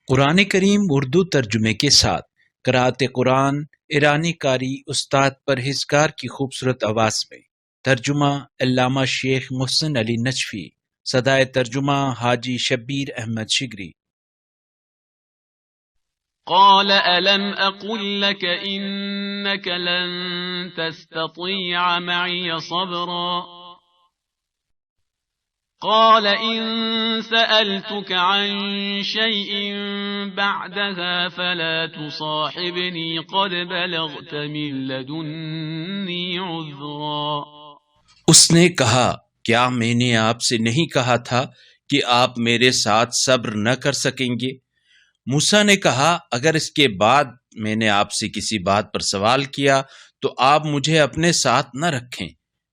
قرآن کریم اردو ترجمے کے ساتھ قرأت قرآن ایرانی قاری استاد پرہیزگار کی خوبصورت آواز میں ترجمہ علامہ شیخ محسن علی نجفی، صدائے ترجمہ حاجی شبیر احمد شگری۔ قال ألم أقل لك إنك لن تستطيع معي صبرا قال إن سألتك عن شيء بعدها فلا تصاحبني قد بلغت من لدني عذرا۔ اس نے کہا کیا میں نے آپ سے نہیں کہا تھا کہ آپ میرے ساتھ صبر نہ کر سکیں گے؟ موسیٰ نے کہا اگر اس کے بعد میں نے آپ سے کسی بات پر سوال کیا تو آپ مجھے اپنے ساتھ نہ رکھیں،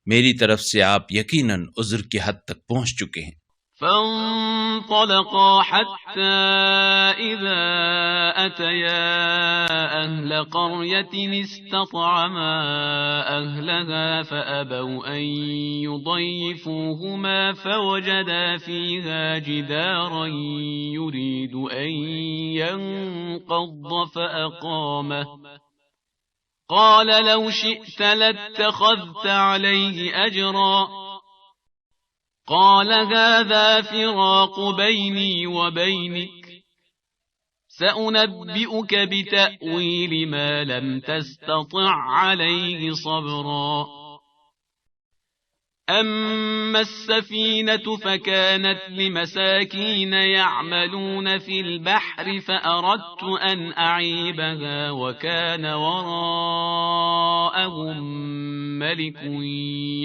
میری طرف سے آپ یقیناً عذر کی حد تک پہنچ چکے ہیں۔ فانطلقا حتى إذا أتيا أهل قرية استطعما أهلها فأبوا أن يضيفوهما فوجدا فيها جدارا يريد أن ينقض فأقامه قال لو شئت لاتخذت عليه أجرا قال هذا فراق بيني وبينك سأنبئك بتأويل ما لم تستطع عليه صبرا أما السفينة فكانت لمساكين يعملون في البحر فأردت أن أعيبها وكان وراءهم ملك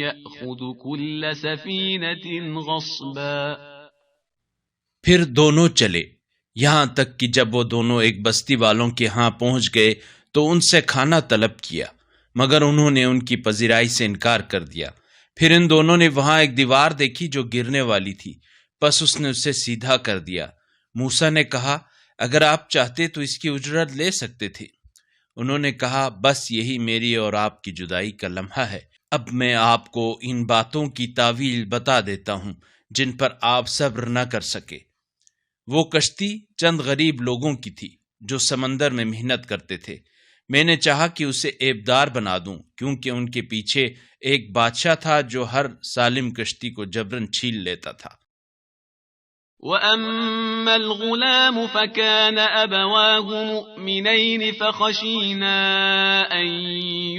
يأخذ كل سفينة غصبا۔ پھر دونوں چلے یہاں تک کہ جب وہ دونوں ایک بستی والوں کے ہاں پہنچ گئے تو ان سے کھانا طلب کیا، مگر انہوں نے ان کی پذیرائی سے انکار کر دیا۔ پھر ان دونوں نے وہاں ایک دیوار دیکھی جو گرنے والی تھی، پس اس نے اسے سیدھا کر دیا۔ موسیٰ نے کہا اگر آپ چاہتے تو اس کی اجرت لے سکتے تھے۔ انہوں نے کہا بس یہی میری اور آپ کی جدائی کا لمحہ ہے، اب میں آپ کو ان باتوں کی تاویل بتا دیتا ہوں جن پر آپ صبر نہ کر سکے۔ وہ کشتی چند غریب لوگوں کی تھی جو سمندر میں محنت کرتے تھے، میں نے چاہا کہ اسے عیبدار بنا دوں کیونکہ ان کے پیچھے ایک بادشاہ تھا جو ہر سالم کشتی کو جبراً چھین لیتا تھا۔ وَأَمَّا الْغُلَامُ فَكَانَ أَبَوَاهُ مُؤْمِنَيْنِ فَخَشِينَا أَن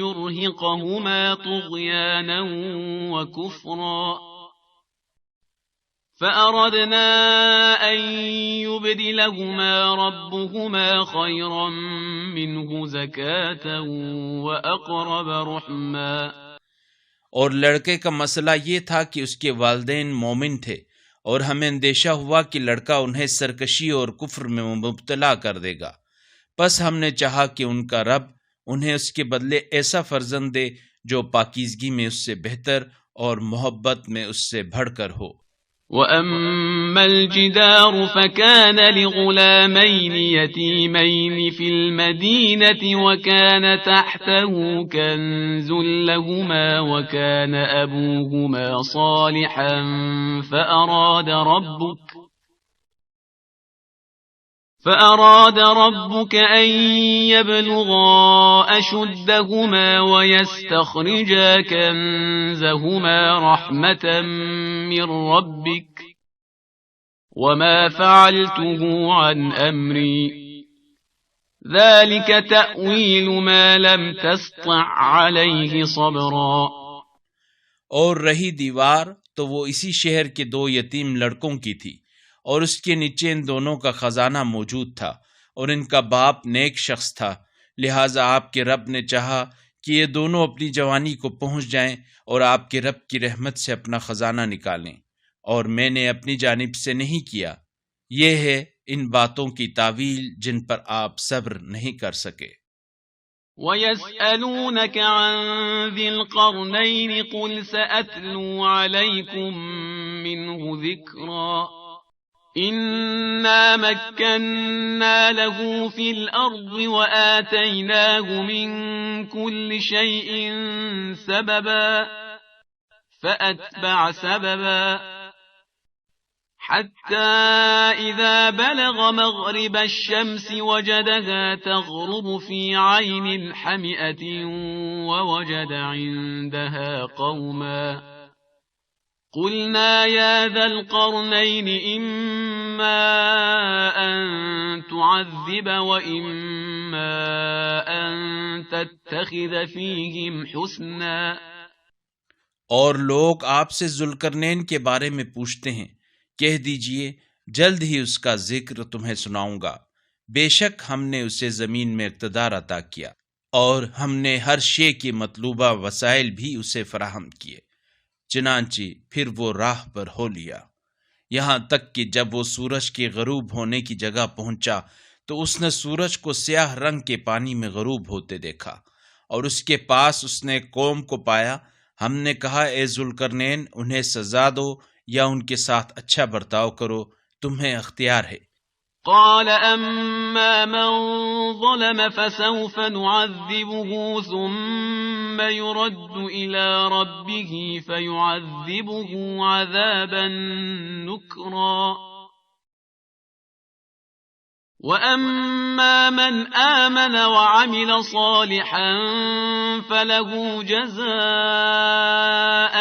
يُرْهِقَهُمَا طُغْيَانًا وَكُفْرًا فَأَرَدْنَا أَن يُبْدِلَهُمَا رَبُّهُمَا خَيْرًا مِّنْهُ زَكَاةً وَأَقْرَبَ رُحْمًا۔ اور لڑکے کا مسئلہ یہ تھا کہ اس کے والدین مومن تھے اور ہمیں اندیشہ ہوا کہ لڑکا انہیں سرکشی اور کفر میں مبتلا کر دے گا، پس ہم نے چاہا کہ ان کا رب انہیں اس کے بدلے ایسا فرزند دے جو پاکیزگی میں اس سے بہتر اور محبت میں اس سے بڑھ کر ہو۔ وَأَمَّا الْجِدَارُ فَكَانَ لِغُلَامَيْنِ يَتِيمَيْنِ فِي الْمَدِينَةِ وَكَانَ تَحْتَهُ كَنزٌ لَهُمَا وَكَانَ أَبُوهُمَا صَالِحًا فأراد ربك أن يبلغا أشدهما ويستخرجا كنزهما رحمة من ربك وما فعلته عن أمري ذلك تأويل ما لم تسطع عليه صبرا۔ اور رہی دیوار تو وہ اسی شہر کے دو یتیم لڑکوں کی تھی، اور اس کے نیچے ان دونوں کا خزانہ موجود تھا، اور ان کا باپ نیک شخص تھا، لہٰذا آپ کے رب نے چاہا کہ یہ دونوں اپنی جوانی کو پہنچ جائیں اور آپ کے رب کی رحمت سے اپنا خزانہ نکالیں، اور میں نے اپنی جانب سے نہیں کیا۔ یہ ہے ان باتوں کی تاویل جن پر آپ صبر نہیں کر سکے۔ وَيَسْأَلُونَكَ عَنْ ذِي الْقَرْنَيْنِ قُلْ سَأَتْلُو عَلَيْكُمْ مِنْهُ ذِكْرًا إِنَّا مَكَّنَّا لَهُ فِي الْأَرْضِ وَآتَيْنَاهُ مِنْ كُلِّ شَيْءٍ سَبَبًا فَأَتْبَعَ سَبَبًا حتى إذا بلغ مغرب الشمس وجدها تغرب في عين حمئة ووجد عندها قوما قلنا يا ذا القرنين إما أن تعذب وإما أن تتخذ فيهم حسنا. اور لوگ آپ سے ذوالقرنین کے بارے میں پوچھتے ہیں، کہہ دیجئے جلد ہی اس کا ذکر تمہیں سناؤں گا. بے شک ہم نے اسے زمین میں اقتدار عطا کیا اور ہم نے ہر شے کی مطلوبہ وسائل بھی اسے فراہم کیے. چنانچہ پھر وہ راہ پر ہو لیا، یہاں تک کہ جب وہ سورج کے غروب ہونے کی جگہ پہنچا تو اس نے سورج کو سیاہ رنگ کے پانی میں غروب ہوتے دیکھا، اور اس کے پاس اس نے قوم کو پایا. ہم نے کہا اے ذوالقرنین انہیں سزا دو یا ان کے ساتھ اچھا برتاؤ کرو، تمہیں اختیار ہے. قال أما من ظلم فسوف نعذبه ثم يرد إلى ربه فيعذبه عذابا نكرا وأما من آمن وعمل صالحا فله جزاء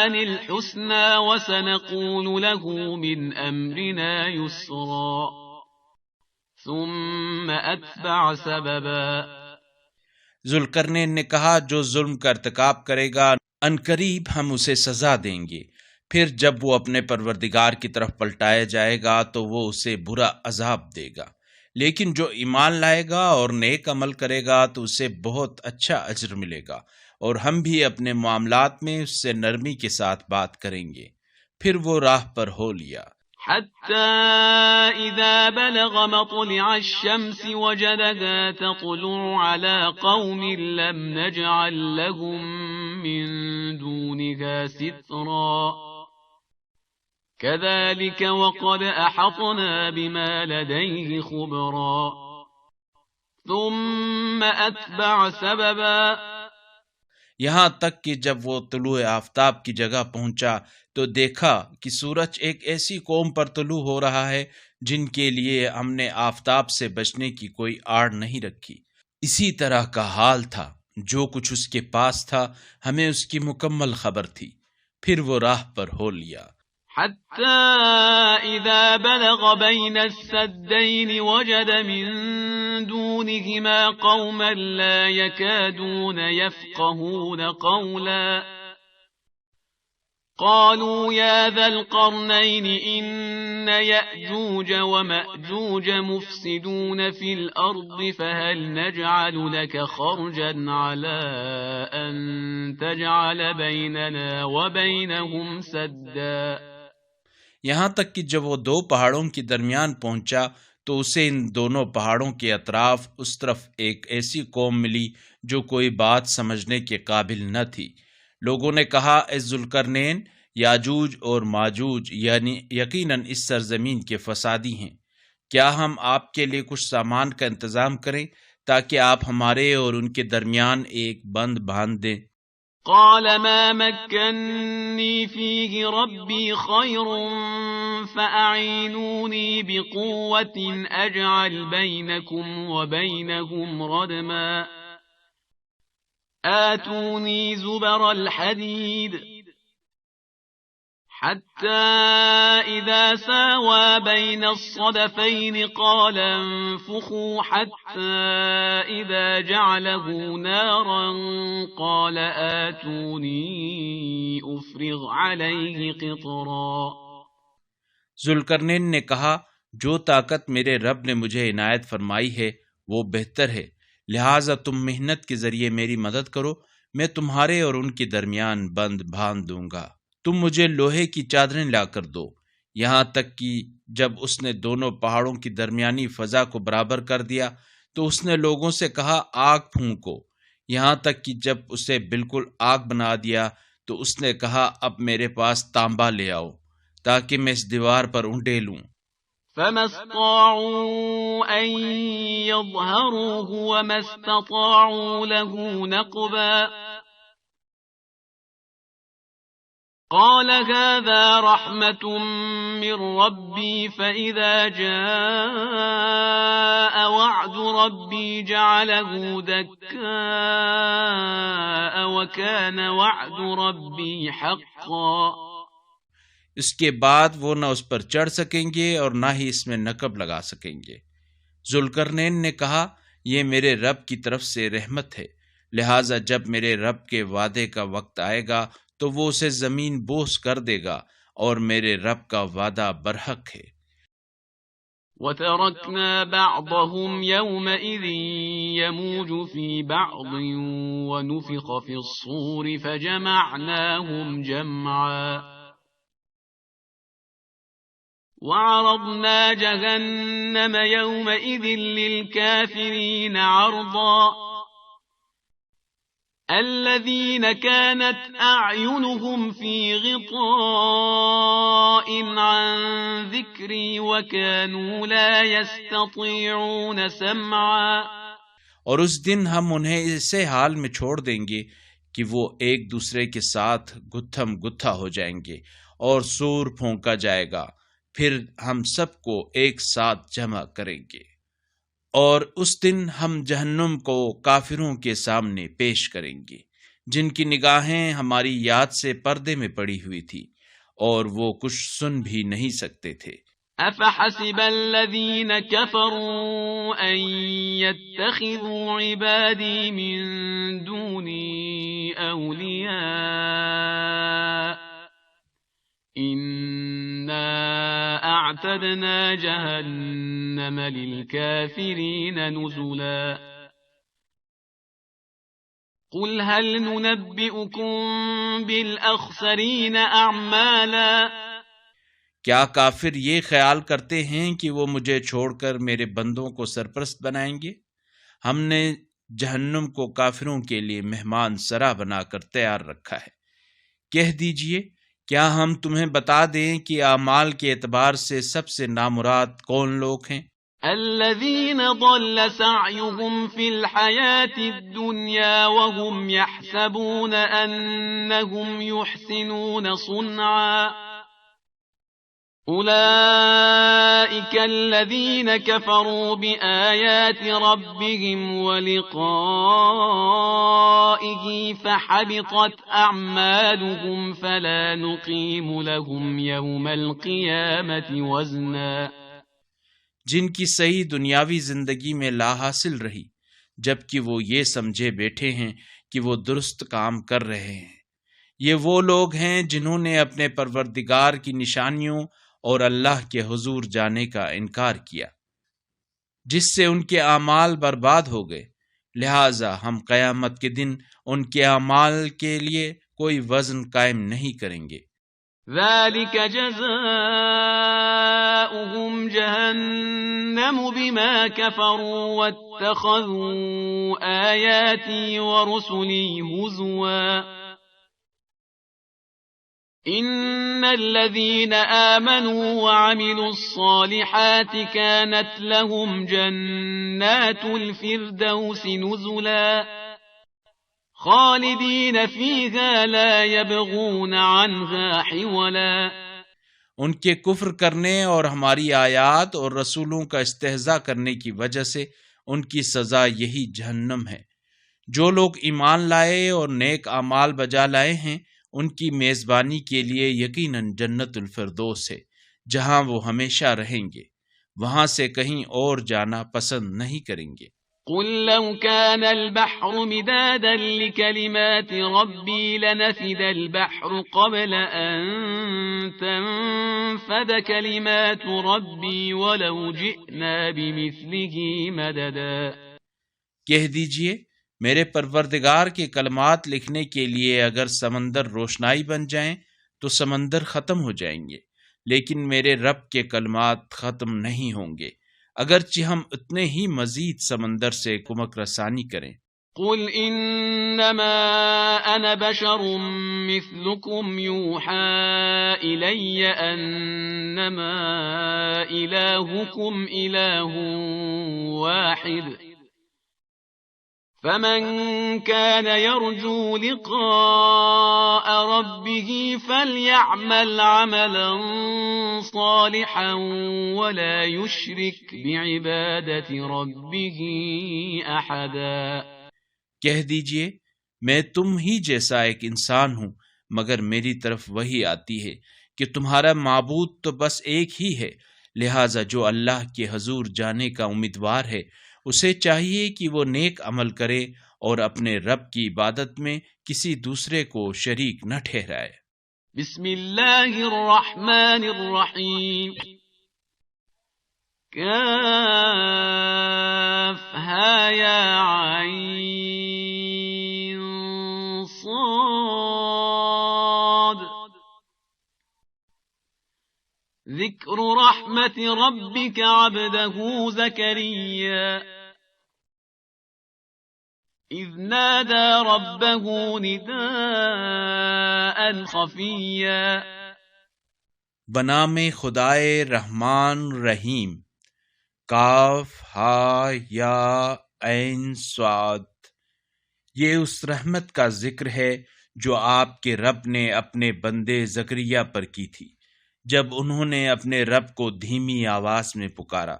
الحسنى وسنقول له من أمرنا يسرا ثم اتبع سببا. ذوالقرنین نے کہا جو ظلم کا ارتکاب کرے گا عنقریب ہم اسے سزا دیں گے، پھر جب وہ اپنے پروردگار کی طرف پلٹایا جائے گا تو وہ اسے برا عذاب دے گا، لیکن جو ایمان لائے گا اور نیک عمل کرے گا تو اسے بہت اچھا اجر ملے گا، اور ہم بھی اپنے معاملات میں اس سے نرمی کے ساتھ بات کریں گے. پھر وہ راہ پر ہو لیا. حتى إذا بلغ مطلع الشمس وجدها تطلع على قوم لم نجعل لهم من دونها سترا كذلك وقد أحطنا بما لديه خبرا ثم أتبع سببا. یہاں تک کہ جب وہ طلوع آفتاب کی جگہ پہنچا تو دیکھا کہ سورج ایک ایسی قوم پر طلوع ہو رہا ہے جن کے لیے ہم نے آفتاب سے بچنے کی کوئی آڑ نہیں رکھی. اسی طرح کا حال تھا، جو کچھ اس کے پاس تھا ہمیں اس کی مکمل خبر تھی. پھر وہ راہ پر ہو لیا. حتى إذا بلغ بين السدين وجد من دونهما قوما لا يكادون يفقهون قولا قالوا يا ذا القرنين إن يأجوج ومأجوج مفسدون في الأرض فهل نجعل لك خرجا على أن تجعل بيننا وبينهم سدا. یہاں تک کہ جب وہ دو پہاڑوں کے درمیان پہنچا تو اسے ان دونوں پہاڑوں کے اطراف اس طرف ایک ایسی قوم ملی جو کوئی بات سمجھنے کے قابل نہ تھی. لوگوں نے کہا اے ذوالقرنین یاجوج اور ماجوج یعنی یقیناً اس سرزمین کے فسادی ہیں، کیا ہم آپ کے لیے کچھ سامان کا انتظام کریں تاکہ آپ ہمارے اور ان کے درمیان ایک بند باندھ دیں. قال ما مكنني فيه ربي خير فأعينوني بقوة أجعل بينكم وبينهم ردما آتوني زبر الحديد حتى إذا ساوى بين الصدفين قال انفخوا حتى إذا جعله نارا قال آتوني أفرغ عليه قطرا. ذوالقرنین نے کہا جو طاقت میرے رب نے مجھے عنایت فرمائی ہے وہ بہتر ہے، لہٰذا تم محنت کے ذریعے میری مدد کرو، میں تمہارے اور ان کے درمیان بند باندھ دوں گا. تم مجھے لوہے کی چادریں لا کر دو. یہاں تک کہ جب اس نے دونوں پہاڑوں کی درمیانی فضا کو برابر کر دیا تو اس نے لوگوں سے کہا آگ پھونکو. یہاں تک کہ جب اسے بالکل آگ بنا دیا تو اس نے کہا اب میرے پاس تانبا لے آؤ تاکہ میں اس دیوار پر اونڈیلوں. فما استطاعوا أن يظهروه وما استطاعوا له نقبا قال هذا رحمة من ربي فإذا جاء وعد ربي جعله دكاء وكان وعد ربي حقا۔ اس کے بعد وہ نہ اس پر چڑھ سکیں گے اور نہ ہی اس میں نقب لگا سکیں گے۔ ذوالقرنین نے کہا یہ میرے رب کی طرف سے رحمت ہے، لہٰذا جب میرے رب کے وعدے کا وقت آئے گا تو وہ اسے زمین بوس کر دے گا اور میرے رب کا وعدہ برحق ہے۔ وَتَرَكْنَا بَعْضَهُمْ يَوْمَئِذٍ يَمُوجُ فِي بَعْضٍ وَنُفِخَ فِي الصُّورِ فَجَمَعْنَاهُمْ جَمْعًا وَعَرَضْنَا جَهَنَّمَ يَوْمَئِذٍ لِلْكَافِرِينَ عَرْضًا الذين كانت أعينهم في غطاء عن ذكري وكانوا لا يستطيعون سمعا۔ اور اس دن ہم انہیں ایسے حال میں چھوڑ دیں گے کہ وہ ایک دوسرے کے ساتھ گتھم گتھا ہو جائیں گے اور سور پھونکا جائے گا، پھر ہم سب کو ایک ساتھ جمع کریں گے۔ اور اس دن ہم جہنم کو کافروں کے سامنے پیش کریں گے جن کی نگاہیں ہماری یاد سے پردے میں پڑی ہوئی تھی اور وہ کچھ سن بھی نہیں سکتے تھے۔ أفحسب الذين كفروا أن يتخذوا عبادي من دوني أولياء إنا أعتدنا جهنم للكافرين نزلا۔ قل هل ننبئكم بالأخسرين أعمالا۔ کیا کافر یہ خیال کرتے ہیں کہ وہ مجھے چھوڑ کر میرے بندوں کو سرپرست بنائیں گے؟ ہم نے جہنم کو کافروں کے لیے مہمان سرا بنا کر تیار رکھا ہے۔ کہہ دیجئے کیا ہم تمہیں بتا دیں کہ اعمال کے اعتبار سے سب سے نامراد کون لوگ ہیں؟ الذين ضل سعيهم في الحياة الدنيا وهم يحسبون أنهم يحسنون صنعا أولئك الذين كفروا بآيات ربهم ولقائه فحبطت أعمالهم فلا نقيم لهم يوم القيامة وزنا۔ جن کی صحیح دنیاوی زندگی میں لا حاصل رہی جبکہ وہ یہ سمجھے بیٹھے ہیں کہ وہ درست کام کر رہے ہیں، یہ وہ لوگ ہیں جنہوں نے اپنے پروردگار کی نشانیوں اور اللہ کے حضور جانے کا انکار کیا، جس سے ان کے اعمال برباد ہو گئے، لہٰذا ہم قیامت کے دن ان کے اعمال کے لیے کوئی وزن قائم نہیں کریں گے۔ ذلك جزاؤهم جهنم بما كفروا واتخذوا آياتي ورسلي هزوا إن الذين آمنوا وعملوا الصالحات كانت لهم جنات الفردوس نزلا خالدین فیہا لا یبغون عنہا حولا۔ ان کے کفر کرنے اور ہماری آیات اور رسولوں کا استہزاء کرنے کی وجہ سے ان کی سزا یہی جہنم ہے۔ جو لوگ ایمان لائے اور نیک اعمال بجا لائے ہیں ان کی میزبانی کے لیے یقیناً جنت الفردوس ہے جہاں وہ ہمیشہ رہیں گے، وہاں سے کہیں اور جانا پسند نہیں کریں گے۔ قل لو كان البحر مدادا لكلمات ربي لنفد البحر قبل أن تنفد كلمات ربي ولو جئنا بمثله مددا۔ کہہ دیجئے میرے پروردگار کے کلمات لکھنے کے لیے اگر سمندر روشنائی بن جائیں تو سمندر ختم ہو جائیں گے، لیکن میرے رب کے کلمات ختم نہیں ہوں گے اگرچہ ہم اتنے ہی مزید سمندر سے کمک رسانی کریں۔ قل انما انا بشر مثلكم يوحى الي انما الهكم اله واحد فمن كان يرجو لقاء ربه فليعمل عملا صالحا ولا يشرك بعبادة ربه أحدا۔ کہہ دیجئے میں تم ہی جیسا ایک انسان ہوں، مگر میری طرف وہی آتی ہے کہ تمہارا معبود تو بس ایک ہی ہے، لہٰذا جو اللہ کے حضور جانے کا امیدوار ہے اسے چاہیے کہ وہ نیک عمل کرے اور اپنے رب کی عبادت میں کسی دوسرے کو شریک نہ ٹھہرائے۔ بسم اللہ الرحمن الرحیم۔ کاف ہا یا عین صاد۔ ذکر رحمت ربک عبدہ زکریا اذ نادى ربه نداء خفيا۔ بنام خدائے رحمان رحیم۔ کاف ہا یا عین صاد۔ یہ اس رحمت کا ذکر ہے جو آپ کے رب نے اپنے بندے زکریا پر کی تھی جب انہوں نے اپنے رب کو دھیمی آواز میں پکارا۔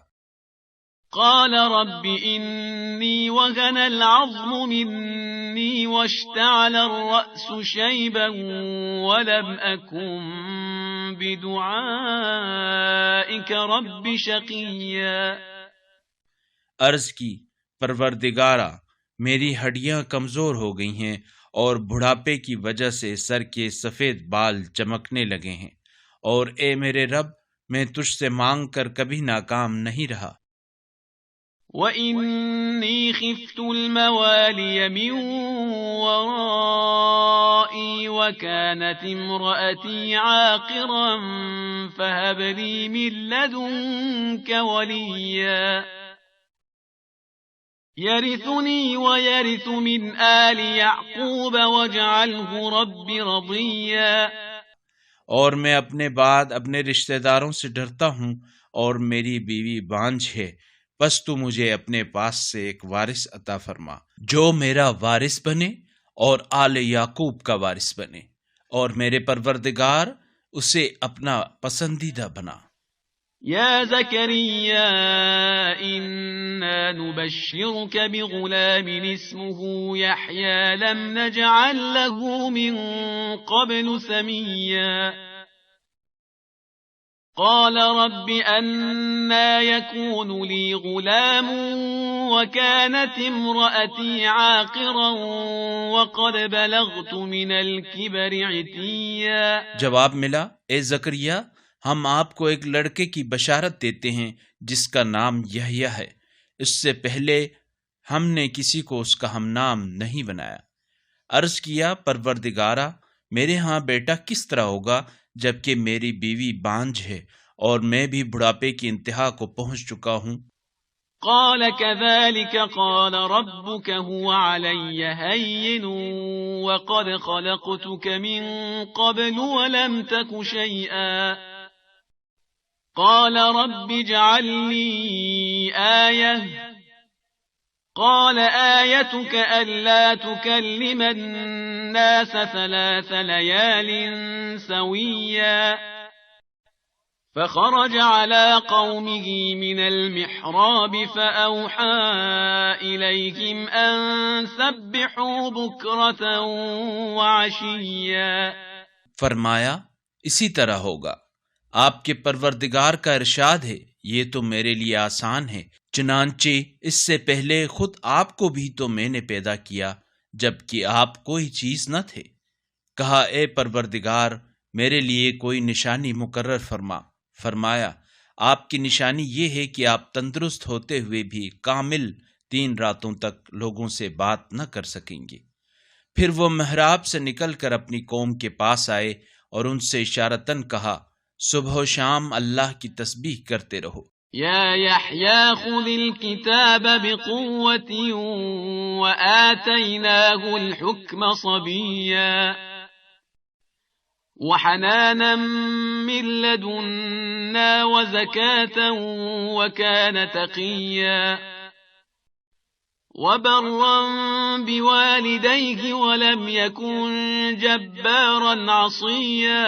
قال رب إني وهن العظم مني واشتعل الرأس شيبا ولم أكن بدعائك رب شقيا۔ عرض کی پروردگارا میری ہڈیاں کمزور ہو گئی ہیں اور بڑھاپے کی وجہ سے سر کے سفید بال چمکنے لگے ہیں، اور اے میرے رب میں تجھ سے مانگ کر کبھی ناکام نہیں رہا۔ وَإِنِّي خِفْتُ الْمَوَالِيَ مِنْ وَرَائِي وَكَانَتِ امْرَأَتِي عَاقِرًا فَهَبْ لِي مِنْ لَدُنْكَ وَلِيًّا يَرِثُنِي وَيَرِثُ مِنْ آلِ يَعْقُوبَ وَاجْعَلْهُ رَبِّ رَضِيًّا۔ اور میں اپنے بعد اپنے رشتہ داروں سے ڈرتا ہوں اور میری بیوی بانجھ ہے، بس تو مجھے اپنے پاس سے ایک وارث عطا فرما جو میرا وارث بنے اور آل یعقوب کا وارث بنے، اور میرے پروردگار اسے اپنا پسندیدہ بنا۔ یا زکریا انا نبشرک بغلام اسمه یحیی لم نجعل له من قبل سمیا۔ قال رب أنا يكون لي غلام وكانت امرأتي عاقرا وقد بلغت من الكبر عتيا۔ جواب ملا، اے زکریا ہم آپ کو ایک لڑکے کی بشارت دیتے ہیں جس کا نام یحییٰ ہے، اس سے پہلے ہم نے کسی کو اس کا ہم نام نہیں بنایا۔ عرض کیا پروردگارا میرے ہاں بیٹا کس طرح ہوگا جبکہ میری بیوی بانجھ ہے اور میں بھی بڑھاپے کی انتہا کو پہنچ چکا ہوں۔ قال كذلك قال ربك هو علي هين وقد خلقتك من قبل ولم تك شيئا۔ قال رب اجعل لي آية۔ قال آيتك ألا تكلم الناس 3 ليال سويا۔ فخرج على قومه من المحراب فأوحى إليهم أن سبحوا بكرة وعشيا۔ فرمایا اسی طرح ہوگا، آپ کے پروردگار کا ارشاد ہے یہ تو میرے لیے آسان ہے، چنانچہ اس سے پہلے خود آپ کو بھی تو میں نے پیدا کیا جبکہ آپ کوئی چیز نہ تھے۔ کہا اے پروردگار میرے لیے کوئی نشانی مقرر فرما۔ فرمایا آپ کی نشانی یہ ہے کہ آپ تندرست ہوتے ہوئے بھی کامل 3 راتوں تک لوگوں سے بات نہ کر سکیں گے۔ پھر وہ محراب سے نکل کر اپنی قوم کے پاس آئے اور ان سے اشارتاً کہا صبح و شام اللہ کی تسبیح کرتے رہو۔ یا یحییٰ خذ الکتاب بقوة وآتیناہ الحکم صبیا وحنانا من لدنا وزكاة وكان تقيا۔ وبرا بوالديه ولم يكن جبارا عصيا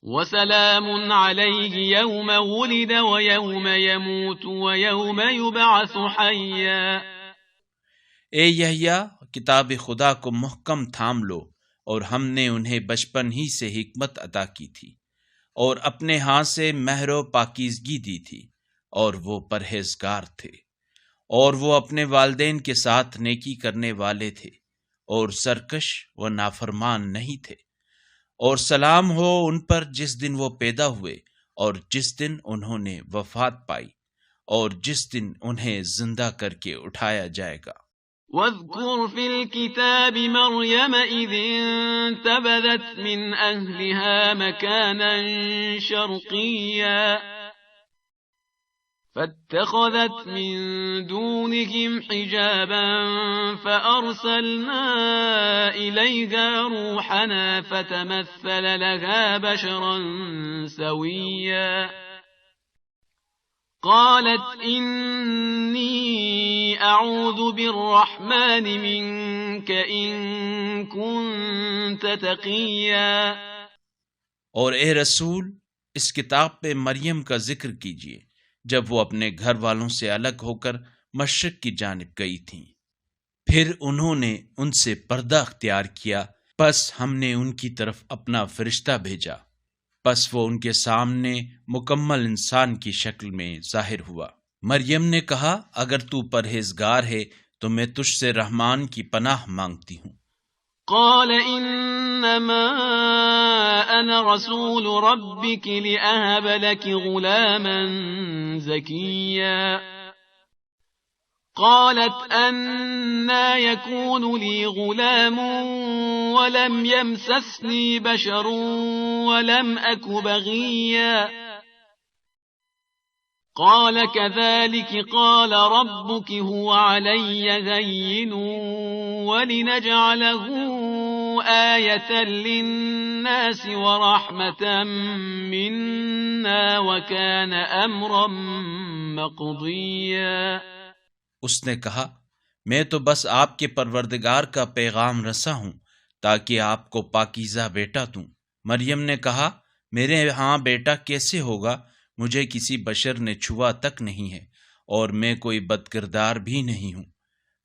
وسلام عليه يوم ولد ويوم يموت ويوم يبعث حيا۔ اے یحییٰ، کتاب خدا کو محکم تھام لو، اور ہم نے انہیں بچپن ہی سے حکمت عطا کی تھی، اور اپنے ہاں سے مہر و پاکیزگی دی تھی، اور وہ پرہیزگار تھے، اور وہ اپنے والدین کے ساتھ نیکی کرنے والے تھے، اور سرکش و نافرمان نہیں تھے۔ اور سلام ہو ان پر جس دن وہ پیدا ہوئے، اور جس دن انہوں نے وفات پائی، اور جس دن انہیں زندہ کر کے اٹھایا جائے گا۔ واذكر في الكتاب مريم إذ انتبذت من أهلها مكانا شرقيا فاتخذت من دونهم حجابا فأرسلنا إليها روحنا فتمثل لها بشرا سويا قالت إني أعوذ بالرحمن منك إن كنت تقيا۔ اور اے رسول، اس کتاب پہ مریم کا ذکر کیجیے جب وہ اپنے گھر والوں سے الگ ہو کر مشرق کی جانب گئی تھیں، پھر انہوں نے ان سے پردہ اختیار کیا، پس ہم نے ان کی طرف اپنا فرشتہ بھیجا، پس وہ ان کے سامنے مکمل انسان کی شکل میں ظاہر ہوا۔ مریم نے کہا، اگر تو پرہیزگار ہے تو میں تجھ سے رحمان کی پناہ مانگتی ہوں۔ قال انما انا رسول ربك لأهب لك غلاما زكيا قالت أنى يكون لي غلام ولم يمسسني بشر ولم أك بغيا قال كذلك قال ربك هو علي هين ولنجعله آية للناس ورحمة منا وكان أمرا مقضيا۔ اس نے کہا، میں تو بس آپ کے پروردگار کا پیغام رساں ہوں تاکہ آپ کو پاکیزہ بیٹا دوں۔ مریم نے کہا، میرے ہاں بیٹا کیسے ہوگا؟ مجھے کسی بشر نے چھوا تک نہیں ہے، اور میں کوئی بدکردار بھی نہیں ہوں۔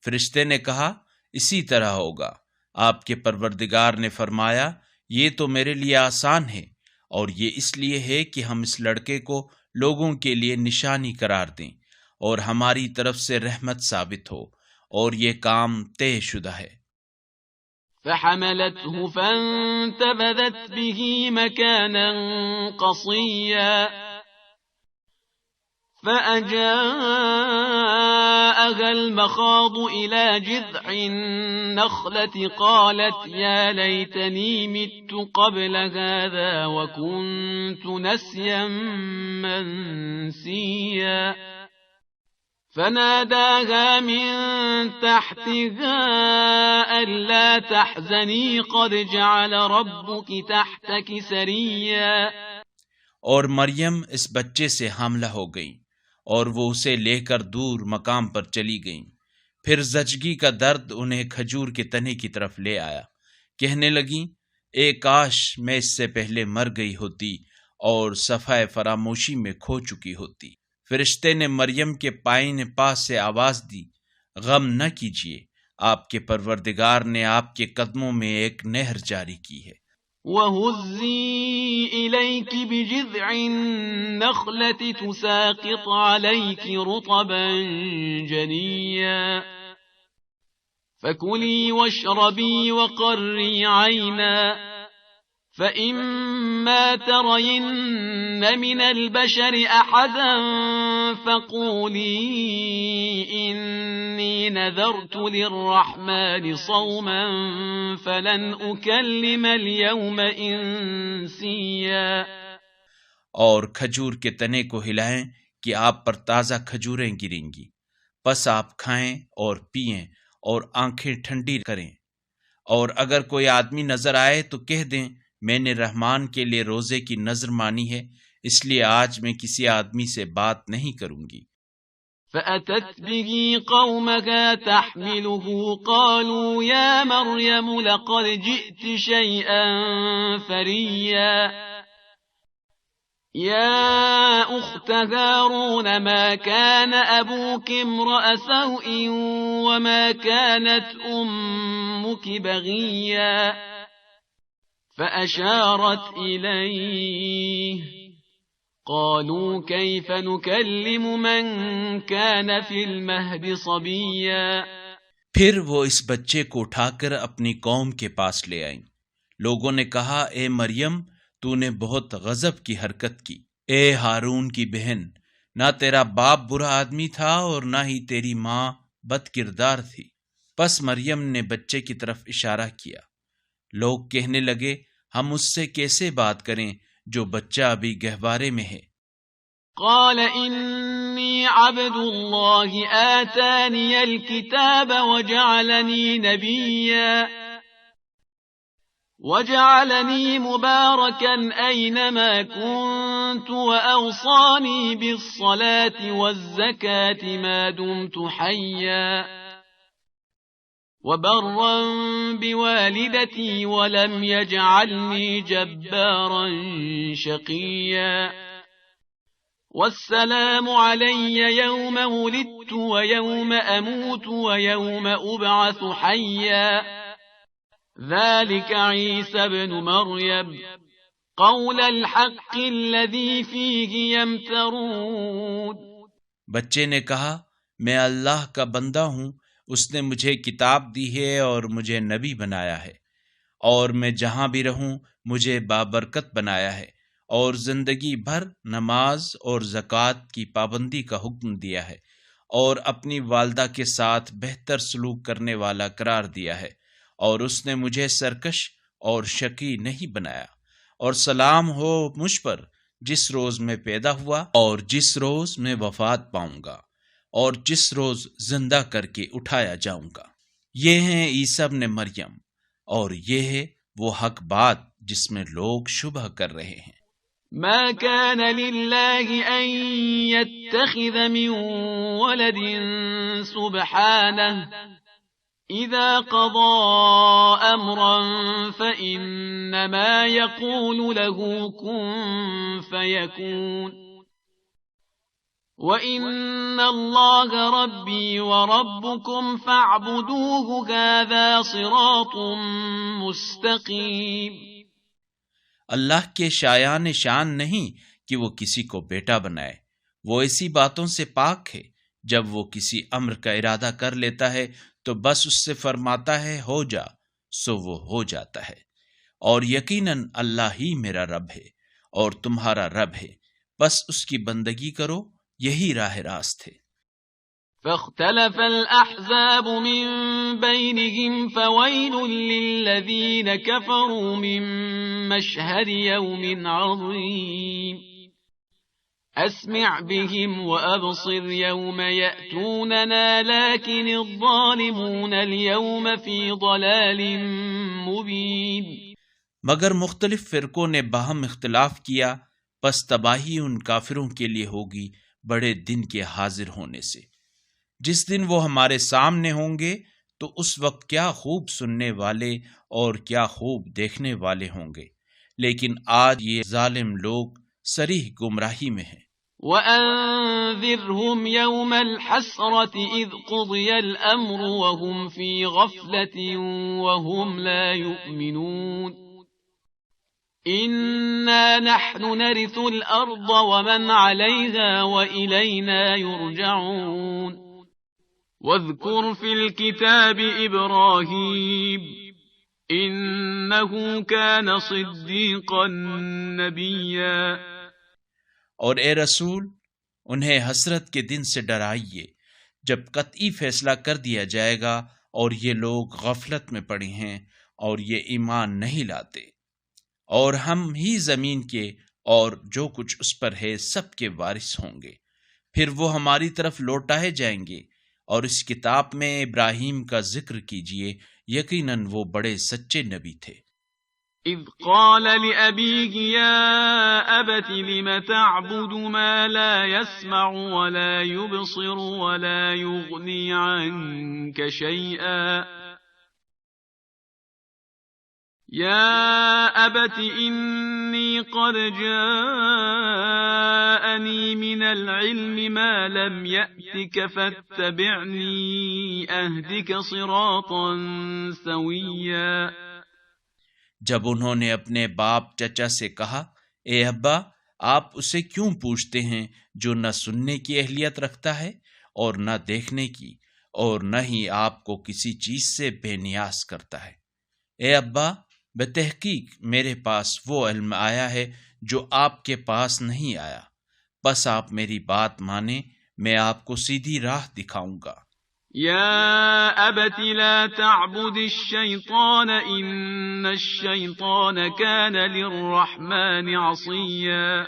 فرشتے نے کہا، اسی طرح ہوگا۔ آپ کے پروردگار نے فرمایا، یہ تو میرے لیے آسان ہے، اور یہ اس لیے ہے کہ ہم اس لڑکے کو لوگوں کے لیے نشانی قرار دیں اور ہماری طرف سے رحمت ثابت ہو، اور یہ کام طے شدہ ہے۔ فحملته فانتبذت به مكانا قصيا فأجاءها المخاض إلى جذع النخلة قالت يا ليتني مت قبل هذا وكنت نسيا منسيا فناداها من تحتها ألا تحزني قد جعل ربك تحتك سريا۔ اور مریم اس بچے سے حاملہ ہو گئی، اور وہ اسے لے کر دور مقام پر چلی گئیں۔ پھر زچگی کا درد انہیں کھجور کے تنے کی طرف لے آیا، کہنے لگیں، اے کاش میں اس سے پہلے مر گئی ہوتی اور صفحہ فراموشی میں کھو چکی ہوتی۔ فرشتے نے مریم کے پائیں پاس سے آواز دی، غم نہ کیجیے، آپ کے پروردگار نے آپ کے قدموں میں ایک نہر جاری کی ہے۔ وَهُزِّي إِلَيْكِ بِجِذْعِ النَّخْلَةِ تُسَاقِطْ عَلَيْكِ رُطَبًا جَنِيًّا فَكُلِي وَاشْرَبِي وَقَرِّي عَيْنًا فَإِمَّا تَرَيِنَّ مِنَ الْبَشَرِ أَحَدًا فَقُولِي إِنِّي نَذَرْتُ لِلرَّحْمَنِ صَوْمًا فَلَنْ أُكَلِّمَ الْيَوْمَ إِنسِيًّا۔ اور کھجور کے تنے کو ہلائیں کہ آپ پر تازہ کھجوریں گریں گی، پس آپ کھائیں اور پئیں اور آنکھیں ٹھنڈی کریں، اور اگر کوئی آدمی نظر آئے تو کہہ دیں، میں نے رحمان کے لیے روزے کی نظر مانی ہے، اس لیے آج میں کسی آدمی سے بات نہیں کروں گی۔ فأتت به قومها تحمله قالوا يا مريم لقد جئت شيئا فريا يا أخت هارون ما كان أبوك امرأ سوء وما كانت أمك بغيا فأشارت إليه قالوا كيف نكلم من كان في المهد صبيا پھر وہ اس بچے کو اٹھا کر اپنی قوم کے پاس لے آئیں۔ لوگوں نے کہا اے مریم تو نے بہت غضب کی حرکت کی۔ اے ہارون کی بہن، نہ تیرا باپ برا آدمی تھا اور نہ ہی تیری ماں بد کردار تھی۔ پس مریم نے بچے کی طرف اشارہ کیا۔ لوگ کہنے لگے ہم اس سے کیسے بات کریں جو بچہ ابھی گہوارے میں ہے۔ قال إني عبد الله آتاني الكتاب وجعلني مباركا أينما كنت وأوصاني بالصلاة والزكاة ما دمت حيا وبرا بوالدتي ولم يجعلني جبارا شقيا والسلام علي يوم ولدت ويوم أموت ويوم أبعث حيا ذلك عيسى بن مريم قول الحق الذي فيه يمترون۔ بچے نے کہا میں اللہ کا بندہ ہوں، اس نے مجھے کتاب دی ہے اور مجھے نبی بنایا ہے، اور میں جہاں بھی رہوں مجھے بابرکت بنایا ہے، اور زندگی بھر نماز اور زکوٰۃ کی پابندی کا حکم دیا ہے، اور اپنی والدہ کے ساتھ بہتر سلوک کرنے والا قرار دیا ہے، اور اس نے مجھے سرکش اور شقی نہیں بنایا۔ اور سلام ہو مجھ پر جس روز میں پیدا ہوا اور جس روز میں وفات پاؤں گا اور جس روز زندہ کر کے اٹھایا جاؤں گا۔ یہ ہیں عیسیٰ ابن مریم، اور یہ ہے وہ حق بات جس میں لوگ شبہ کر رہے ہیں۔ ما كان لله أن يتخذ من ولد سبحانه إذا قضى أمرا فإنما يقول له كن فيكون وإن الله ربي وربكم فاعبدوه هذا صراط مستقيم۔ اللہ کے شایان شان نہیں کہ وہ کسی کو بیٹا بنائے، وہ ایسی باتوں سے پاک ہے۔ جب وہ کسی امر کا ارادہ کر لیتا ہے تو بس اس سے فرماتا ہے ہو جا، سو وہ ہو جاتا ہے۔ اور یقیناً اللہ ہی میرا رب ہے اور تمہارا رب ہے، بس اس کی بندگی کرو، یہی راہ راست ہے۔ فاختلف الأحزاب من بينهم فويل للذين كفروا من مشهد يوم عظيم أسمع بهم وأبصر يوم يأتوننا لكن الظالمون اليوم في ضلال مبين۔ مگر مختلف فرقوں نے باہم اختلاف کیا، پس تباہی ان کافروں کے لیے ہوگی بڑے دن کے حاضر ہونے سے۔ جس دن وہ ہمارے سامنے ہوں گے تو اس وقت کیا خوب سننے والے اور کیا خوب دیکھنے والے ہوں گے، لیکن آج یہ ظالم لوگ صریح گمراہی میں ہیں۔ وَأَنذِرْهُمْ يَوْمَ الْحَسْرَةِ إِذْ قُضِيَ الْأَمْرُ وَهُمْ فِي غَفْلَةٍ وَهُمْ لَا يُؤْمِنُونَ إِنَّا نَحْنُ نَرِثُ الْأَرْضَ وَمَنْ عَلَيْهَا وَإِلَيْنَا يُرْجَعُونَ وَاذْكُرْ فِي الْكِتَابِ إِبْرَاهِيمَ إِنَّهُ كَانَ صِدِّيقًا نَبِيًّا۔ اور اے رسول انہیں حسرت کے دن سے ڈرائیے جب قطعی فیصلہ کر دیا جائے گا اور یہ لوگ غفلت میں پڑے ہیں اور یہ ایمان نہیں لاتے، اور ہم ہی زمین کے اور جو کچھ اس پر ہے سب کے وارث ہوں گے۔ پھر وہ ہماری طرف لوٹائے جائیں گے، اور اس کتاب میں ابراہیم کا ذکر کیجئے، یقیناً وہ بڑے سچے نبی تھے۔ إذ قال لأبيه يا أبت لم تعبد ما لا يسمع ولا يبصر ولا يغني عنك شيئا يا أبت إني قد جاءني من العلم ما لم يأتك فاتبعني أهدك صراطا سويا. جب انہوں نے اپنے باپ چچا سے کہا، اے ابا، آپ اسے کیوں پوچھتے ہیں جو نہ سننے کی اہلیت رکھتا ہے اور نہ دیکھنے کی، اور نہ ہی آپ کو کسی چیز سے بے نیاز کرتا ہے؟ اے ابا، بتحقیق میرے پاس وہ علم آیا ہے جو آپ کے پاس نہیں آیا، بس آپ میری بات مانیں، میں آپ کو سیدھی راہ دکھاؤں گا۔ يا أبت لا تعبد الشيطان إن الشيطان كان للرحمن عصيا.